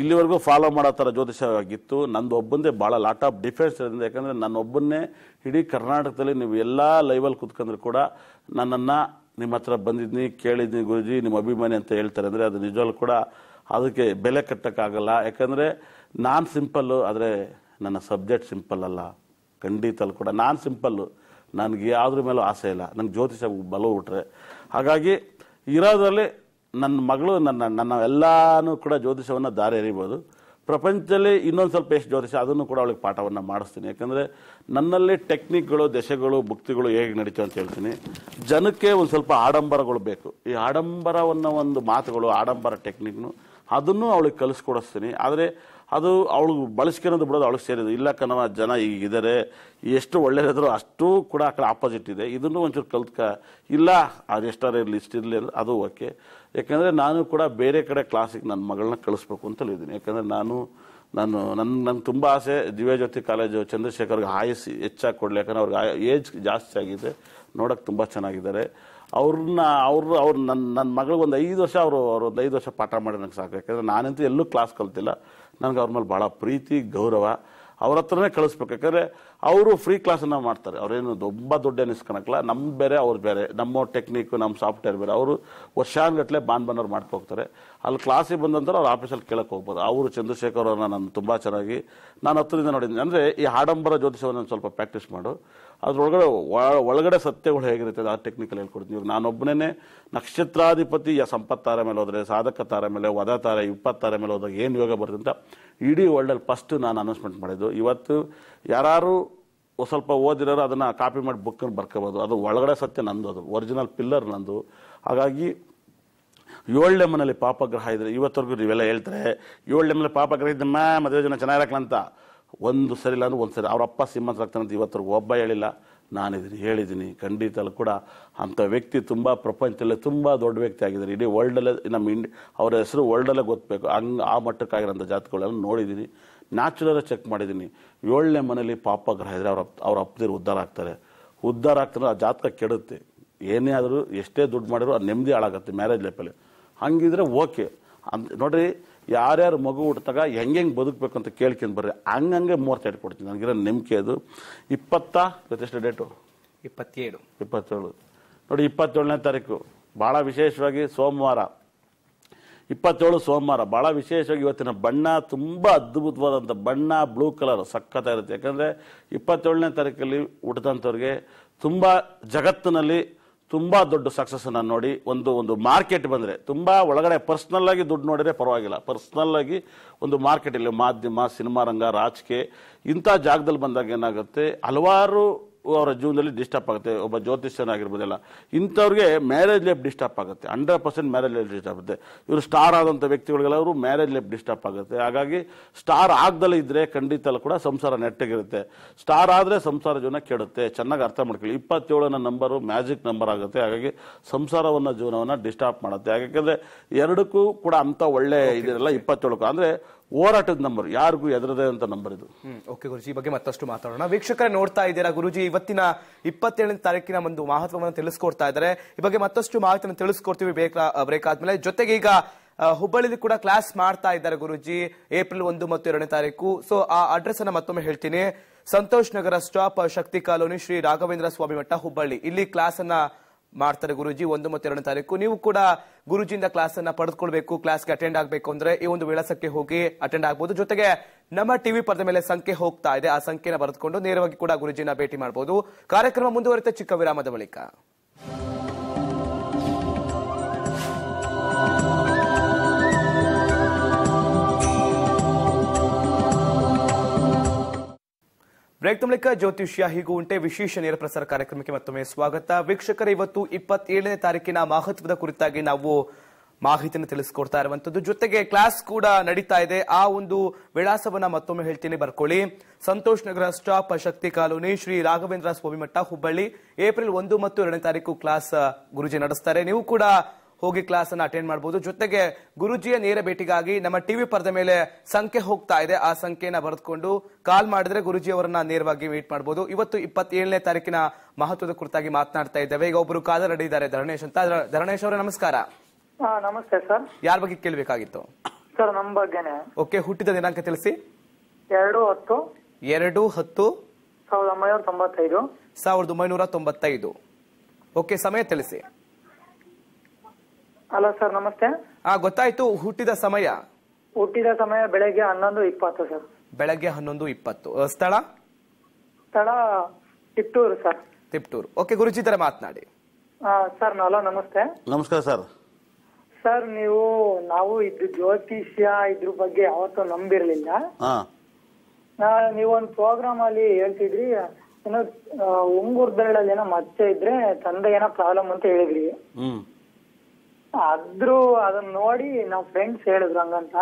ಇಲ್ಲಿವರೆಗೂ ಫಾಲೋ ಮಾಡೋ ಥರ ಜ್ಯೋತಿಷವಾಗಿತ್ತು. ನಂದು ಒಬ್ಬಂದೇ ಭಾಳ ಲಾಟ್ ಆಫ್ ಡಿಫ್ರೆನ್ಸ್ ಇರೋದ್ರಿಂದ. ಯಾಕಂದರೆ ನನ್ನೊಬ್ಬನ್ನೇ ಇಡೀ ಕರ್ನಾಟಕದಲ್ಲಿ ನೀವು ಎಲ್ಲ ಲೈವಲ್ಲಿ ಕೂತ್ಕೊಂಡ್ರು ಕೂಡ ನನ್ನನ್ನು ನಿಮ್ಮ ಹತ್ರ ಬಂದಿದ್ನಿ, ಕೇಳಿದ್ನಿ ಗುರುಜಿ ನಿಮ್ಮ ಅಭಿಮಾನಿ ಅಂತ ಹೇಳ್ತಾರೆ ಅಂದರೆ ಅದು ನಿಜವಾಗ್ಲೂ ಕೂಡ ಅದಕ್ಕೆ ಬೆಲೆ ಕಟ್ಟೋಕ್ಕಾಗಲ್ಲ. ಯಾಕಂದರೆ ನಾನು ಸಿಂಪಲ್ಲು, ಆದರೆ ನನ್ನ ಸಬ್ಜೆಕ್ಟ್ ಸಿಂಪಲ್ ಅಲ್ಲ. ಖಂಡಿತಲ್ಲೂ ಕೂಡ ನಾನು ಸಿಂಪಲ್ಲು, ನನಗೆ ಯಾವುದ್ರ ಮೇಲೂ ಆಸೆ ಇಲ್ಲ. ನಂಗೆ ಜ್ಯೋತಿಷ ಬಲ ಬಿಟ್ರೆ. ಹಾಗಾಗಿ ಇರೋದ್ರಲ್ಲಿ ನನ್ನ ಮಗಳು ನನ್ನ ಎಲ್ಲನೂ ಕೂಡ ಜ್ಯೋತಿಷವನ್ನು ದಾರಿ ಎರಿಬೋದು. ಪ್ರಪಂಚದಲ್ಲಿ ಇನ್ನೊಂದು ಸ್ವಲ್ಪ ಎಷ್ಟು ಜ್ಯೋತಿಷ ಅದನ್ನು ಕೂಡ ಅವಳಿಗೆ ಪಾಠವನ್ನು ಮಾಡಿಸ್ತೀನಿ. ಯಾಕಂದರೆ ನನ್ನಲ್ಲಿ ಟೆಕ್ನಿಕ್ಗಳು, ದಶೆಗಳು, ಭುಕ್ತಿಗಳು ಹೇಗೆ ನಡೀತವೆ ಅಂತ ಹೇಳ್ತೀನಿ. ಜನಕ್ಕೆ ಒಂದು ಸ್ವಲ್ಪ ಆಡಂಬರಗಳು ಬೇಕು. ಈ ಆಡಂಬರವನ್ನು ಒಂದು ಮಾತುಗಳು, ಆಡಂಬರ ಟೆಕ್ನಿಕ್ನು ಅದನ್ನು ಅವಳಿಗೆ ಕಲಿಸ್ಕೊಡಿಸ್ತೀನಿ. ಆದರೆ ಅದು ಅವಳು ಬಳಸ್ಕೊಳ್ಳೋದು ಬಿಡೋದು ಅವಳಿಗೆ ಸೇರಿದ್ದು ಇಲ್ಲ. ಕಣವ, ಜನ ಈಗಿದ್ದಾರೆ, ಎಷ್ಟು ಒಳ್ಳೆಯದಾದರೂ ಅಷ್ಟೂ ಕೂಡ ಆ ಕಡೆ ಆಪೋಸಿಟ್ ಇದೆ. ಇದನ್ನು ಒಂಚೂರು ಇಲ್ಲ, ಅದು ಎಷ್ಟಾರು ಇರಲಿ, ಇಷ್ಟಿರಲಿ ಅಂದ್ರೆ ಅದು ಓಕೆ. ಯಾಕೆಂದರೆ ನಾನು ಕೂಡ ಬೇರೆ ಕಡೆ ಕ್ಲಾಸಿಗೆ ನನ್ನ ಮಗಳನ್ನ ಕಳಿಸ್ಬೇಕು ಅಂತಲೂ ಇದ್ದೀನಿ. ಯಾಕಂದರೆ ನನಗೆ ತುಂಬ ಆಸೆ. ದಿವ್ಯಜ್ಯೋತಿ ಕಾಲೇಜು ಚಂದ್ರಶೇಖರ್ಗೆ ಆಯಸ್ಸು ಹೆಚ್ಚಾಗಿ ಕೊಡಲಿ. ಯಾಕಂದರೆ ಅವ್ರಿಗೆ ಏಜ್ ಜಾಸ್ತಿ ಆಗಿದೆ, ನೋಡೋಕ್ಕೆ ತುಂಬ ಚೆನ್ನಾಗಿದ್ದಾರೆ. ಅವ್ರು ನನ್ನ ಮಗಳಿಗೆ ಒಂದು 5 ವರ್ಷ ಅವರು ಒಂದು 5 ವರ್ಷ ಪಾಠ ಮಾಡಿ ನನಗೆ ಸಾಕು. ಯಾಕಂದರೆ ನಾನಂತೂ ಎಲ್ಲೂ ಕ್ಲಾಸ್ ಕಲ್ತಿಲ್ಲ. ನನಗೆ ಅವ್ರ ಮೇಲೆ ಭಾಳ ಪ್ರೀತಿ, ಗೌರವ. ಅವ್ರ ಹತ್ರನೇ ಕಳಿಸ್ಬೇಕು. ಯಾಕಂದರೆ ಅವರು ಫ್ರೀ ಕ್ಲಾಸನ್ನು ಮಾಡ್ತಾರೆ. ಅವರೇನು ತುಂಬ ದುಡ್ಡು ಅನ್ನಿಸ್ಕೊಳಕ್ಕಲ್ಲ. ನಮ್ಮ ಬೇರೆ, ಅವ್ರು ಬೇರೆ. ನಮ್ಮ ಟೆಕ್ನಿಕ್ಕು, ನಮ್ಮ ಸಾಫ್ಟ್ವೇರ್ ಬೇರೆ. ಅವರು ವರ್ಷಾನುಗಟ್ಟಲೆ ಬಾಂಧವ್ರು ಮಾಡ್ಕೋಗ್ತಾರೆ. ಅಲ್ಲಿ ಕ್ಲಾಸಿಗೆ ಬಂದಂತಾರೆ ಅವ್ರು ಆಫೀಸಲ್ಲಿ ಕೇಳಕ್ಕೆ ಹೋಗ್ಬೋದು. ಅವರು ಚಂದ್ರಶೇಖರ್ ಅವ್ರನ್ನ ನಾನು ತುಂಬ ಚೆನ್ನಾಗಿ ನಾನು ಹತ್ತಿರದಿಂದ ನೋಡಿದ್ದೀನಿ. ಅಂದರೆ ಈ ಆಡಂಬರ ಜ್ಯೋತಿಷವನ್ನು ಸ್ವಲ್ಪ ಪ್ರಾಕ್ಟೀಸ್ ಮಾಡು. ಅದ್ರೊಳಗಡೆ ಒಳಗಡೆ ಸತ್ಯಗಳು ಹೇಗಿರುತ್ತೆ ಆ ಟೆಕ್ನಿಕಲ್ ಹೇಳ್ಕೊಡ್ತೀನಿ. ಇವಾಗ ನಾನೊಬ್ಬನೇ ನಕ್ಷತ್ರಾಧಿಪತಿ ಸಂಪತ್ತಾರೆ ಮೇಲೆ ಹೋದರೆ, ಸಾಧಕ ತಾರೆ ಮೇಲೆ, ವದ ತಾರೆ, 20 ತಾರೆ ಮೇಲೆ ಹೋದಾಗ ಏನು ಯೋಗ ಬರುತ್ತೆ ಅಂತ ಇಡೀ ವರ್ಲ್ಡಲ್ಲಿ ಫಸ್ಟ್ ನಾನು ಅನೌನ್ಸ್ಮೆಂಟ್ ಮಾಡಿದ್ದು. ಇವತ್ತು ಯಾರು ಸ್ವಲ್ಪ ಓದಿರೋರು ಅದನ್ನು ಕಾಪಿ ಮಾಡಿ ಬುಕ್ಕನ್ನು ಬರ್ಕೋಬೋದು. ಅದು ಒಳಗಡೆ ಸತ್ಯ ನಂದು, ಅದು ಒರಿಜಿನಲ್ ಪಿಲ್ಲರ್ ನಂದು. ಹಾಗಾಗಿ 7ನೇ ಮನೇಲಿ ಪಾಪಗ್ರಹ ಇದ್ರೆ ಇವತ್ತವರೆಗೂ ನೀವೆಲ್ಲ ಹೇಳ್ತಾರೆ 7ನೇ ಮನೇಲಿ ಪಾಪಗ್ರಹ ಇದ್ದಮ್ಮ ಮದುವೆ ಜನ ಚೆನ್ನಾಗಿರಕ್ಲ ಅಂತ. ಒಂದು ಸರಿ ಇಲ್ಲ ಅಂದ್ರೆ ಒಂದು ಸರಿ ಅವ್ರ ಅಪ್ಪ ಶ್ರೀಮಂತರಾಗ್ತಾನಂತ ಇವತ್ತವರೆಗೂ ಒಬ್ಬ ಹೇಳಿಲ್ಲ. ನಾನಿದ್ದೀನಿ, ಹೇಳಿದ್ದೀನಿ. ಖಂಡಿತಲ್ಲೂ ಕೂಡ ಅಂಥ ವ್ಯಕ್ತಿ ತುಂಬ ಪ್ರಪಂಚದಲ್ಲೇ ತುಂಬ ದೊಡ್ಡ ವ್ಯಕ್ತಿ ಆಗಿದ್ದಾರೆ. ಇಡೀ ವರ್ಲ್ಡಲ್ಲೇ ನಮ್ಮ ಅವರ ಹೆಸರು ವರ್ಲ್ಡಲ್ಲೇ ಗೊತ್ತಬೇಕು. ಆ ಮಟ್ಟಕ್ಕಾಗಿರೋಂಥ ಜಾತಕಗಳೆಲ್ಲ ನೋಡಿದ್ದೀನಿ, ನ್ಯಾಚುರಲ್ ಚೆಕ್ ಮಾಡಿದ್ದೀನಿ. 7ನೇ ಮನೇಲಿ ಪಾಪಗ್ರಹ ಇದ್ದರೆ ಅವ್ರ ಅಪ್ಪದಿರು ಉದ್ಧಾರ ಆಗ್ತಾರೆ. ಆ ಜಾತಕ ಕೆಡುತ್ತೆ. ಏನೇ ಆದರೂ ಎಷ್ಟೇ ದುಡ್ಡು ಮಾಡಿದ್ರು ಅದು ನೆಮ್ಮದಿ ಹಾಳಾಗುತ್ತೆ ಮ್ಯಾರೇಜ್ ಲೈಫಲ್ಲಿ. ಹಂಗಿದ್ರೆ ಓಕೆ ಅಂತ ನೋಡ್ರಿ. ಯಾರ್ಯಾರು ಮಗು ಹುಟ್ಟಿದಾಗ ಹೆಂಗೆ ಬದುಕಬೇಕು ಅಂತ ಕೇಳ್ಕೊಂಡು ಬರ್ರಿ, ಹಂಗಂಗೆ ಮುಹೂರ್ತ ಇಟ್ಕೊಡ್ತೀನಿ. ನನಗಿರೋ ನಂಬಿಕೆ ಅದು. ಇವತ್ತೆಷ್ಟು ಡೇಟು? 27 ನೋಡಿ. 27ನೇ ತಾರೀಕು ಭಾಳ ವಿಶೇಷವಾಗಿ ಸೋಮವಾರ. 27 ಸೋಮವಾರ ಭಾಳ ವಿಶೇಷವಾಗಿ. ಇವತ್ತಿನ ಬಣ್ಣ ತುಂಬ ಅದ್ಭುತವಾದಂಥ ಬಣ್ಣ, ಬ್ಲೂ ಕಲರ್ ಸಖತ್ತಾಗಿರುತ್ತೆ. ಯಾಕಂದರೆ 27ನೇ ತಾರೀಕಲ್ಲಿ ಹುಟ್ಟಿದಂಥವ್ರಿಗೆ ತುಂಬ ಜಗತ್ತಿನಲ್ಲಿ ತುಂಬ ದೊಡ್ಡ ಸಕ್ಸಸ್ಸನ್ನು ನೋಡಿ ಒಂದು ಮಾರ್ಕೆಟ್ ಬಂದರೆ ತುಂಬ ಒಳಗಡೆ ಪರ್ಸ್ನಲ್ಲಾಗಿ ದುಡ್ಡು ನೋಡಿದರೆ ಪರವಾಗಿಲ್ಲ. ಪರ್ಸ್ನಲ್ಲಾಗಿ ಒಂದು ಮಾರ್ಕೆಟ್ ಇಲ್ಲಿ ಮಾಧ್ಯಮ, ಸಿನಿಮಾ ರಂಗ, ರಾಜಕೀಯ ಇಂಥ ಜಾಗದಲ್ಲಿ ಬಂದಾಗ ಏನಾಗುತ್ತೆ, ಹಲವಾರು ಅವರ ಜೀವನದಲ್ಲಿ ಡಿಸ್ಟರ್ಬ್ ಆಗುತ್ತೆ. ಒಬ್ಬ ಜ್ಯೋತಿಷ್ಯನಾಗಿರ್ಬೋದಲ್ಲ, ಇಂಥವ್ರಿಗೆ ಮ್ಯಾರೇಜ್ ಲೈಫ್ ಡಿಸ್ಟರ್ಬ್ ಆಗುತ್ತೆ. 100% ಮ್ಯಾರೇಜ್ ಲೈಫ್ ಡಿಸ್ಟರ್ಬ್ ಆಗುತ್ತೆ. ಇವರು ಸ್ಟಾರ್ ಆದಂಥ ವ್ಯಕ್ತಿಗಳಿಗೆಲ್ಲರೂ ಮ್ಯಾರೇಜ್ ಲೈಫ್ ಡಿಸ್ಟರ್ಬ್ ಆಗುತ್ತೆ. ಹಾಗಾಗಿ ಸ್ಟಾರ್ ಆಗದಲ್ಲೇ ಇದ್ದರೆ ಖಂಡಿತ ಕೂಡ ಸಂಸಾರ ನೆಟ್ಟಗಿರುತ್ತೆ. ಸ್ಟಾರ್ ಆದರೆ ಸಂಸಾರ ಜೀವನ ಕೆಡುತ್ತೆ. ಚೆನ್ನಾಗಿ ಅರ್ಥ ಮಾಡ್ಕೊಳ್ಳಿ. 27ನ ನಂಬರು ಮ್ಯಾಜಿಕ್ ನಂಬರ್ ಆಗುತ್ತೆ. ಹಾಗಾಗಿ ಸಂಸಾರವನ್ನು ಜೀವನವನ್ನು ಡಿಸ್ಟರ್ಬ್ ಮಾಡುತ್ತೆ. ಯಾಕೆಂದರೆ ಎರಡಕ್ಕೂ ಕೂಡ ಅಂಥ ಒಳ್ಳೆ ಇದಿರಲ್ಲ. 27 ಅಂದರೆ ಹೋರಾಟದ ನಂಬರ್, ಯಾರಿಗೂ ಎದುರದೇ ಅಂತ ನಂಬರ್ ಇದು.
ಓಕೆ ಗುರುಜಿ, ಈ ಬಗ್ಗೆ ಮತ್ತಷ್ಟು ಮಾತಾಡೋಣ. ವೀಕ್ಷಕರೇ ನೋಡ್ತಾ ಇದ್ದೀರಾ, ಗುರುಜಿ ಇವತ್ತಿನ 27ನೇ ತಾರೀಕಿನ ಒಂದು ಮಹತ್ವವನ್ನು ತಿಳಿಸ್ಕೊಡ್ತಾ ಇದ್ದಾರೆ. ಈ ಬಗ್ಗೆ ಮತ್ತಷ್ಟು ಮಾಹಿತಿಯನ್ನು ತಿಳಿಸ್ಕೊಡ್ತೀವಿ ಬ್ರೇಕ್ ಆದ್ಮೇಲೆ. ಜೊತೆಗೆ ಈಗ ಹುಬ್ಬಳ್ಳಿಲಿ ಕೂಡ ಕ್ಲಾಸ್ ಮಾಡ್ತಾ ಇದ್ದಾರೆ ಗುರುಜಿ, ಏಪ್ರಿಲ್ 1 ಮತ್ತು 2ನೇ ತಾರೀಕು. ಸೊ ಆ ಅಡ್ರೆಸ್ ಅನ್ನ ಮತ್ತೊಮ್ಮೆ ಹೇಳ್ತೀನಿ. ಸಂತೋಷ್ ನಗರ ಸ್ಟಾಪ್, ಶಕ್ತಿ ಕಾಲೋನಿ, ಶ್ರೀ ರಾಘವೇಂದ್ರ ಸ್ವಾಮಿ ಮಠ, ಹುಬ್ಬಳ್ಳಿ. ಇಲ್ಲಿ ಕ್ಲಾಸ್ ಅನ್ನ ಮಾಡ್ತಾರೆ ಗುರುಜಿ 1 ಮತ್ತು 2ನೇ ತಾರೀಕು. ನೀವು ಕೂಡ ಗುರುಜಿಯಿಂದ ಕ್ಲಾಸ್ ಅನ್ನ ಪಡೆದುಕೊಳ್ಬೇಕು, ಕ್ಲಾಸ್ಗೆ ಅಟೆಂಡ್ ಆಗಬೇಕು ಅಂದ್ರೆ ಈ ಒಂದು ವಿಳಾಸಕ್ಕೆ ಹೋಗಿ ಅಟೆಂಡ್ ಆಗಬಹುದು. ಜೊತೆಗೆ ನಮ್ಮ ಟಿವಿ ಪರದ ಮೇಲೆ ಸಂಖ್ಯೆ ಹೋಗ್ತಾ ಇದೆ, ಆ ಸಂಖ್ಯೆನ ಬರೆದುಕೊಂಡು ನೇರವಾಗಿ ಕೂಡ ಗುರುಜಿನ ಭೇಟಿ ಮಾಡಬಹುದು. ಕಾರ್ಯಕ್ರಮ ಮುಂದುವರಿಯುತ್ತೆ ಚಿಕ್ಕ ವಿರಾಮದ ಬಳಿಕ. ಬ್ರೇಕ್ ಮೂಲಕ ಜ್ಯೋತಿಷ್ಯ ಹೀಗೂ ಉಂಟೆ ವಿಶೇಷ ನೇರ ಪ್ರಸಾರ ಕಾರ್ಯಕ್ರಮಕ್ಕೆ ಮತ್ತೊಮ್ಮೆ ಸ್ವಾಗತ. ವೀಕ್ಷಕರೇ, ಇವತ್ತು 27ನೇ ತಾರೀಕಿನ ಮಹತ್ವದ ಕುರಿತಾಗಿ ನಾವು ಮಾಹಿತಿಯನ್ನು ತಿಳಿಸ್ಕೊಡ್ತಾ ಇರುವಂತದ್ದು. ಜೊತೆಗೆ ಕ್ಲಾಸ್ ಕೂಡ ನಡೀತಾ ಇದೆ. ಆ ಒಂದು ವಿಳಾಸವನ್ನ ಮತ್ತೊಮ್ಮೆ ಹೇಳ್ತೀನಿ, ಬರ್ಕೊಳ್ಳಿ. ಸಂತೋಷ್ ನಗರ ಸ್ಟಾಪ್, ಶಕ್ತಿ ಕಾಲೋನಿ, ಶ್ರೀ ರಾಘವೇಂದ್ರ ಸ್ವಾಮಿ ಮಠ, ಹುಬ್ಬಳ್ಳಿ. ಏಪ್ರಿಲ್ 1 ಮತ್ತು 2ನೇ ತಾರೀಕು ಕ್ಲಾಸ್ ಗುರುಜಿ ನಡೆಸ್ತಾರೆ. ನೀವು ಕೂಡ ಹೋಗಿ ಕ್ಲಾಸ್ ಅನ್ನು ಅಟೆಂಡ್ ಮಾಡಬಹುದು. ಜೊತೆಗೆ ಗುರುಜಿಯ ನೇರ ಭೇಟಿಗಾಗಿ ನಮ್ಮ ಟಿವಿ ಪರದ ಮೇಲೆ ಸಂಖ್ಯೆ ಹೋಗ್ತಾ ಇದೆ, ಆ ಸಂಖ್ಯೆನ ಬರೆದುಕೊಂಡು ಕಾಲ್ ಮಾಡಿದ್ರೆ ಗುರುಜಿ ಅವರನ್ನ ನೇರವಾಗಿ ಮೀಟ್ ಮಾಡಬಹುದು. ಇವತ್ತು 27ನೇ ತಾರೀಕಿನ ಮಹತ್ವದ ಕುರಿತಾಗಿ ಮಾತನಾಡ್ತಾ ಇದ್ದೇವೆ. ಈಗ ಒಬ್ಬರು ಕಾಲರ್ ರೆಡಿ ಇದ್ದಾರೆ, ಧರಣೇಶ್ ಅಂತ. ಧರಣೇಶ್ ಅವರೇ ನಮಸ್ಕಾರ.
ನಮಸ್ತೆ ಸರ್.
ಯಾರ ಬಗ್ಗೆ ಕೇಳಬೇಕಾಗಿತ್ತು
ಸರ್? ನಮ್ಮ ಬಗ್ಗೆನೆ.
ಓಕೆ, ಹುಟ್ಟಿದ ದಿನಾಂಕ ತಿಳಿಸಿ.
2/10/1995.
1995. ಓಕೆ, ಸಮಯ ತಿಳಿಸಿ.
ಅಲ್ಲ ಸರ್, ನಮಸ್ತೆ.
ಗೊತ್ತಾಯ್ತು. ಹುಟ್ಟಿದ ಸಮಯ
ಬೆಳಗ್ಗೆ 11:20 ಸರ್.
ಬೆಳಗ್ಗೆ 11:20. ಸ್ಥಳ
ತಿಪ್ಟೂರು ಸರ್.
ತಿಪ್ಟೂರು. ಓಕೆ, ಗುರುಜಿ ತರ ಮಾತನಾಡಿ.
ಸರ್ ನಮಸ್ತೆ.
ನಮಸ್ಕಾರ ಸರ್.
ಸರ್, ನಾವು ಇದು ಜ್ಯೋತಿಷ್ಯ ಇದ್ರ ಬಗ್ಗೆ ಯಾವತ್ತೂ ನಂಬಿರ್ಲಿಲ್ಲ. ನೀವೊಂದು ಪ್ರೋಗ್ರಾಮ್ ಅಲ್ಲಿ ಹೇಳ್ತಿದ್ರಿ, ಏನೋ ಉಂಗುರ್ ಬೆರಳಲ್ಲಿ ಏನೋ ಮಚ್ಚೆ ಇದ್ರೆ ತಂದೆ ಏನೋ ಪ್ರಾಬ್ಲಮ್ ಅಂತ ಹೇಳಿದ್ರಿ. ಅದನ್ನ ನೋಡಿ ನಾವ್ ಫ್ರೆಂಡ್ಸ್ ಹೇಳಿದ್ರು ಹಂಗಂತ.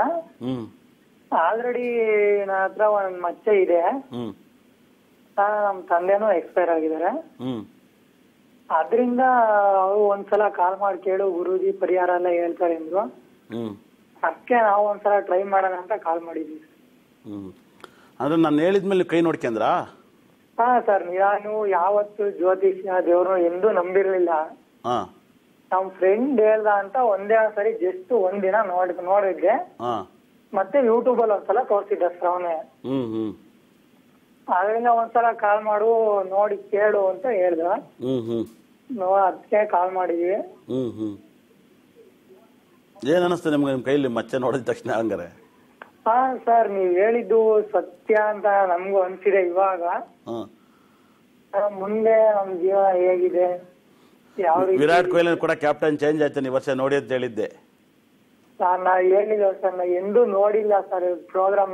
ಆಲ್ರೆಡಿ ನನ್ನ ಹತ್ರ ಒಂದ್ ಮಚ್ಚೆ ಇದೆ. ನಮ್ ತಂದೆನೂ ಎಕ್ಸ್ಪೈರ್ ಆಗಿದ್ದಾರೆ. ಅದ್ರಿಂದ ಅವ್ರು ಒಂದ್ಸಲ ಕಾಲ್ ಮಾಡಿ ಕೇಳು, ಗುರೂಜಿ ಪರಿಹಾರ ಎಲ್ಲ ಹೇಳ್ತಾರೆ ಅಂದ್ರು. ಅದಕ್ಕೆ ನಾವು ಒಂದ್ಸಲ ಟ್ರೈ ಮಾಡೋಣ ಅಂತ ಕಾಲ್ ಮಾಡಿದ್ವಿ.
ಅಂದ್ರೆ ನಾನು ಹೇಳಿದ್ಮೇಲೆ ಕೈ ನೋಡ್ಕೊಂಡ್ರ?
ಹಾ ಸರ್, ನಾನು ಯಾವತ್ತು ಜ್ಯೋತಿಷ್ಯ ದೇವ್ರು ಎಂದೂ ನಂಬಿರ್ಲಿಲ್ಲ. ನಮ್ ಫ್ರೆಂಡ್ ಹೇಳ್ದ ಅಂತ ಒಂದೇ ಸರಿ ಜಸ್ಟ್ ಒಂದಿನ ನೋಡಿದ್ದೆ. ಮತ್ತೆ ಯೂಟ್ಯೂಬ್ ಅಲ್ಲಿ ಒಂದ್ಸಲ ತೋರಿಸಿದ್ದ ಅವನೇ. ಅದರಿಂದ ಒಂದ್ಸಲ ಕಾಲ್ ಮಾಡು, ನೋಡಿ ಕೇಳು ಅಂತ ಹೇಳ್ದ. ಅದಕ್ಕೆ ಕಾಲ್ ಮಾಡಿದ್ವಿ.
ಏನ್ ಅನಿಸ್ತು ನಿಮ್ಗೆ ನಿಮ್ ಕೈಲಿ ಮಚ್ಚೆ ನೋಡಿದ ತಕ್ಷಣ? ಹಂಗಾರೆ
ಹಾ ಸರ್, ನೀವ್ ಹೇಳಿದ್ದು ಸತ್ಯ ಅಂತ ನಮ್ಗೂ ಅನ್ಸಿದೆ. ಇವಾಗ ಮುಂದೆ ನಮ್ ಜೀವನ ಹೇಗಿದೆ,
ವಿರಾಟ್ ಕೊಹ್ಲಿ ಕೂಡ ಕ್ಯಾಪ್ಟನ್ ಚೇಂಜ್ ಆಯ್ತಾನೆ ಈ ವರ್ಷ ನೋಡಿ ಅಂತ ಹೇಳಿದ್ದೆ.
ನಾ ಹೇಳಿಲ್ಲ ಸರ್, ನಾ ಎಂದೂ ನೋಡಿಲ್ಲ ಸರ್ ಪ್ರೋಗ್ರಾಮ್.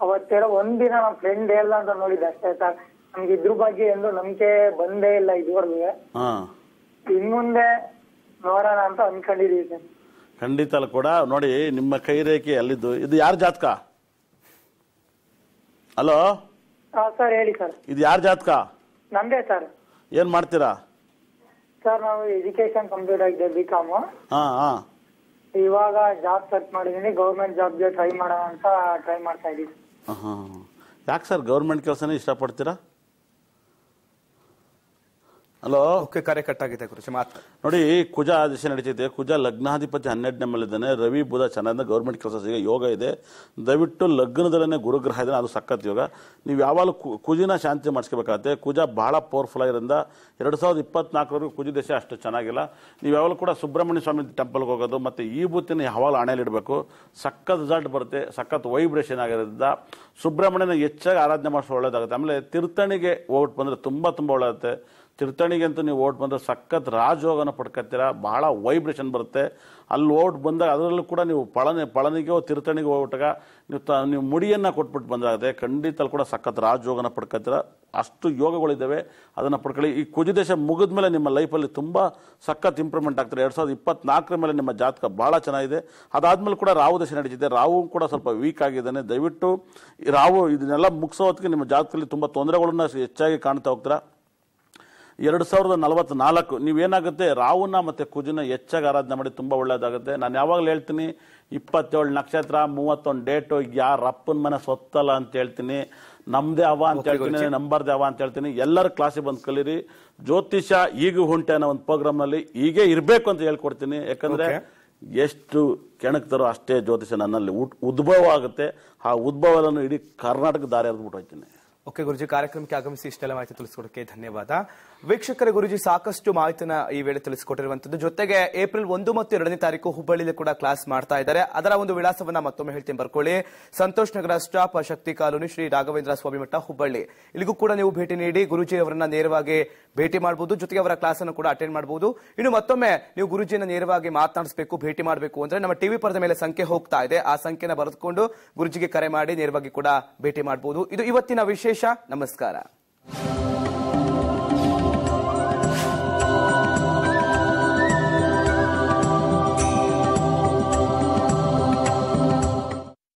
ಅವತ್ತೇಳೋ ಒಂದಿನ ನಮ್ ಫ್ರೆಂಡ್ ಹೇಳ್ದ ಅಂತ ನೋಡಿದ್ದೆ ಅಷ್ಟೇ ಸರ್. ನಮ್ಗೆ ಇದ್ರ ಬಗ್ಗೆ ಎಂದು ನಂಬಿಕೆ ಬಂದೇ ಇಲ್ಲ ಇದುವರೆಗೂ. ಇನ್ಮುಂದೆ ನೋಡೋಣ ಅಂತ ಅನ್ಕೊಂಡಿದೀವಿ ಸರ್.
ಖಂಡಿತ ಕೂಡ ನೋಡಿ, ನಿಮ್ಮ ಕೈ ರೇಖೆ ಅಲ್ಲಿದ್ದು. ಇದು ಯಾರ ಜಾತಕ? ಹಲೋ
ಸರ್, ಹೇಳಿ ಸರ್.
ಇದು ಯಾರ ಜಾತಕ?
ನಂದೇ ಸರ್.
ಏನ್ ಮಾಡ್ತೀರಾ
ಸರ್? ನಾವು ಎಜುಕೇಶನ್ ಕಂಪ್ಲೀಟ್ ಆಗಿದೆ, ಬಿಕಾಮ್. ಇವಾಗ ಜಾಬ್ ಸರ್ಚ್ ಮಾಡಿದೀನಿ. ಗೌರ್ಮೆಂಟ್ ಜಾಬ್ಗೆ ಟ್ರೈ ಮಾಡೋಣ ಅಂತ ಟ್ರೈ ಮಾಡ್ತಾ ಇದೀವಿ.
ಯಾಕೆ ಸರ್ ಗೌರ್ಮೆಂಟ್ ಕೆಲಸನೇ ಇಷ್ಟಪಡ್ತೀರಾ? ಹಲೋ,
ಓಕೆ, ಕರೆ ಕಟ್ಟಾಗಿದೆ ಗುರುಜಿ.
ನೋಡಿ, ಕುಜ ಆದೇಶ ನಡೀತಿದೆ. ಕುಜ ಲಗ್ನಾಧಿಪತಿ 12ನೇ ಮೇಲಿದ್ದಾನೆ. ರವಿ ಬುಧ ಚೆನ್ನಾಗಿ ಗೌರ್ಮೆಂಟ್ ಕೆಲಸ ಸಿಗ ಯೋಗ ಇದೆ. ದಯವಿಟ್ಟು ಲಗ್ನದಲ್ಲೇ ಗುರುಗ್ರಹ ಇದ್ದಾನೆ, ಅದು ಸಖತ್ ಯೋಗ. ನೀವು ಯಾವಾಗಲೂ ಕುಜಿನ ಶಾಂತಿ ಮಾಡಿಸ್ಕೋಬೇಕಾಗತ್ತೆ. ಕುಜ ಬಹಳ ಪವರ್ಫುಲ್ ಆಗಿರೋದ್ರಿಂದ 2024 ಕುಜ ದೇಶ ಅಷ್ಟು ಚೆನ್ನಾಗಿಲ್ಲ. ನೀವು ಯಾವಾಗಲೂ ಕೂಡ ಸುಬ್ರಹ್ಮಣ್ಯ ಸ್ವಾಮಿ ಟೆಂಪಲ್ಗೆ ಹೋಗೋದು ಮತ್ತು ಈ ಬೂತಿನ ಯಾವಾಗ ಹಣೆಯಲ್ಲಿಡಬೇಕು, ಸಖತ್ ರಿಸಲ್ಟ್ ಬರುತ್ತೆ, ಸಖತ್ ವೈಬ್ರೇಷನ್ ಆಗಿರೋದ್ರಿಂದ ಸುಬ್ರಹ್ಮಣ್ಯನ ಹೆಚ್ಚಾಗಿ ಆರಾಧನೆ ಮಾಡಿಸೋ ಒಳ್ಳೇದಾಗುತ್ತೆ. ಆಮೇಲೆ ತೀರ್ಥಣಿಗೆ ಓಟ್ ಬಂದರೆ ತುಂಬ ಒಳ್ಳೆದಾಗುತ್ತೆ. ತೀರ್ಥಣಿಗೆ ಅಂತೂ ನೀವು ಓಟ್ ಬಂದರೆ ಸಖತ್ ರಾಜಯೋಗನ ಪಡ್ಕೊತೀರಾ, ಬಹಳ ವೈಬ್ರೇಷನ್ ಬರುತ್ತೆ. ಅಲ್ಲಿ ಓಟ್ ಬಂದಾಗ ಅದರಲ್ಲೂ ಕೂಡ ನೀವು ಪಳನಿಗೆ ತೀರ್ಥಣಿಗೆ ಹೋಗ್ಬಿಟ್ಟಾಗ ನೀವು ಮುಡಿಯನ್ನು ಕೊಟ್ಬಿಟ್ಟು ಬಂದಾಗುತ್ತೆ, ಖಂಡಿತ ಕೂಡ ಸಖತ್ ರಾಜಯೋಗನ ಪಡ್ಕೊತೀರಾ. ಅಷ್ಟು ಯೋಗಗಳಿದ್ದಾವೆ, ಅದನ್ನು ಪಡ್ಕೊಳ್ಳಿ. ಈ ಕುಜ ದೇಶ ಮುಗಿದ ಮೇಲೆ ನಿಮ್ಮ ಲೈಫಲ್ಲಿ ತುಂಬ ಸಖತ್ ಇಂಪ್ರೂವ್ಮೆಂಟ್ ಆಗ್ತಾರೆ. 2024 ಮೇಲೆ ನಿಮ್ಮ ಜಾತಕ ಭಾಳ ಚೆನ್ನಾಗಿದೆ. ಅದಾದ್ಮೇಲೆ ಕೂಡ ರಾಹು ದೇಶ ನಡೀತಿದೆ. ರಾಹು ಕೂಡ ಸ್ವಲ್ಪ ವೀಕ್ ಆಗಿದ್ದಾನೆ. ದಯವಿಟ್ಟು ಈ ರಾಹು ಇದನ್ನೆಲ್ಲ ಮುಗಿಸೋ ಹೊತ್ತಿಗೆ ನಿಮ್ಮ ಜಾತಕದಲ್ಲಿ ತುಂಬ ತೊಂದರೆಗಳನ್ನ ಹೆಚ್ಚಾಗಿ ಕಾಣ್ತಾ ಹೋಗ್ತೀರಾ. 2044 ನೀವೇನಾಗುತ್ತೆ, ರಾಹುನ ಮತ್ತು ಕುಜನ ಹೆಚ್ಚಾಗಿ ಆರಾಧನೆ ಮಾಡಿ ತುಂಬ ಒಳ್ಳೇದಾಗುತ್ತೆ. ನಾನು ಯಾವಾಗಲೂ ಹೇಳ್ತೀನಿ, 27 ನಕ್ಷತ್ರ 31 ಡೇಟು ಯಾರ ಅಪ್ಪನ ಮನೆ ಸೊತ್ತಲ್ಲ ಅಂತ ಹೇಳ್ತೀನಿ. ನಮ್ದೇ ಅವ ಅಂತ ಹೇಳ್ತೀನಿ, ನಂಬರ್ದೇ ಅವ ಅಂತ ಹೇಳ್ತೀನಿ. ಎಲ್ಲರ ಕ್ಲಾಸಿಗೆ ಬಂದು ಕಲೀರಿ. ಜ್ಯೋತಿಷ ಈಗ ಹೊಂಟೆ ಅನ್ನೋ ಒಂದು ಪ್ರೋಗ್ರಾಮ್ನಲ್ಲಿ ಹೀಗೆ ಇರಬೇಕು ಅಂತ ಹೇಳ್ಕೊಡ್ತೀನಿ. ಯಾಕಂದ್ರೆ ಎಷ್ಟು ಕೆಣಕ್ತಾರೋ ಅಷ್ಟೇ ಜ್ಯೋತಿಷ ನನ್ನಲ್ಲಿ ಉದ್ಭವ ಆಗುತ್ತೆ. ಆ ಉದ್ಭವವನ್ನು ಇಡೀ ಕರ್ನಾಟಕ ದಾರಿ ಹರಿದ್ಬಿಟ್ಟು ಹೋಗ್ತೀನಿ.
ಓಕೆ ಗುರುಜಿ, ಕಾರ್ಯಕ್ರಮಕ್ಕೆ ಆಗಮಿಸಿ ಇಷ್ಟೆಲ್ಲ ಮಾಹಿತಿ ತಿಳಿಸ್ಕೊಡಕ್ಕೆ ಧನ್ಯವಾದ. ವೀಕ್ಷಕರೇ, ಗುರುಜಿ ಸಾಕಷ್ಟು ಮಾಹಿತಿನ ಈ ವೇಳೆ ತಿಳಿಸಿಕೊಟ್ಟಿರುವಂತದ್ದು. ಜೊತೆಗೆ ಏಪ್ರಿಲ್ 1 ಮತ್ತು 2ನೇ ತಾರೀಕು ಹುಬ್ಬಳ್ಳಿಯಲ್ಲಿ ಕೂಡ ಕ್ಲಾಸ್ ಮಾಡ್ತಾ ಇದ್ದಾರೆ. ಅದರ ಒಂದು ವಿಳಾಸವನ್ನ ಮತ್ತೊಮ್ಮೆ ಹೇಳ್ತೀನಿ, ಬರ್ಕೊಳ್ಳಿ. ಸಂತೋಷ್ ನಗರ ಸ್ಟಾಪ್, ಶಕ್ತಿ ಕಾಲೋನಿ, ಶ್ರೀ ರಾಘವೇಂದ್ರ ಸ್ವಾಮಿ ಮಠ, ಹುಬ್ಬಳ್ಳಿ. ಇಲ್ಲಿಗೂ ಕೂಡ ನೀವು ಭೇಟಿ ನೀಡಿ ಗುರುಜಿ ಅವರನ್ನ ನೇರವಾಗಿ ಭೇಟಿ ಮಾಡಬಹುದು. ಜೊತೆಗೆ ಅವರ ಕ್ಲಾಸ್ ಅನ್ನು ಕೂಡ ಅಟೆಂಡ್ ಮಾಡಬಹುದು. ಇನ್ನು ಮತ್ತೊಮ್ಮೆ ನೀವು ಗುರುಜಿಯನ್ನ ನೇರವಾಗಿ ಮಾತನಾಡಿಸಬೇಕು, ಭೇಟಿ ಮಾಡಬೇಕು ಅಂದ್ರೆ ನಮ್ಮ ಟಿವಿ ಪರದ ಮೇಲೆ ಸಂಖ್ಯೆ ಹೋಗ್ತಾ ಇದೆ, ಆ ಸಂಖ್ಯೆನ ಬರೆದುಕೊಂಡು ಗುರುಜಿಗೆ ಕರೆ ಮಾಡಿ ನೇರವಾಗಿ ಕೂಡ ಭೇಟಿ ಮಾಡಬಹುದು. ಇದು ಇವತ್ತಿನ ವಿಶೇಷ. ನಮಸ್ಕಾರ.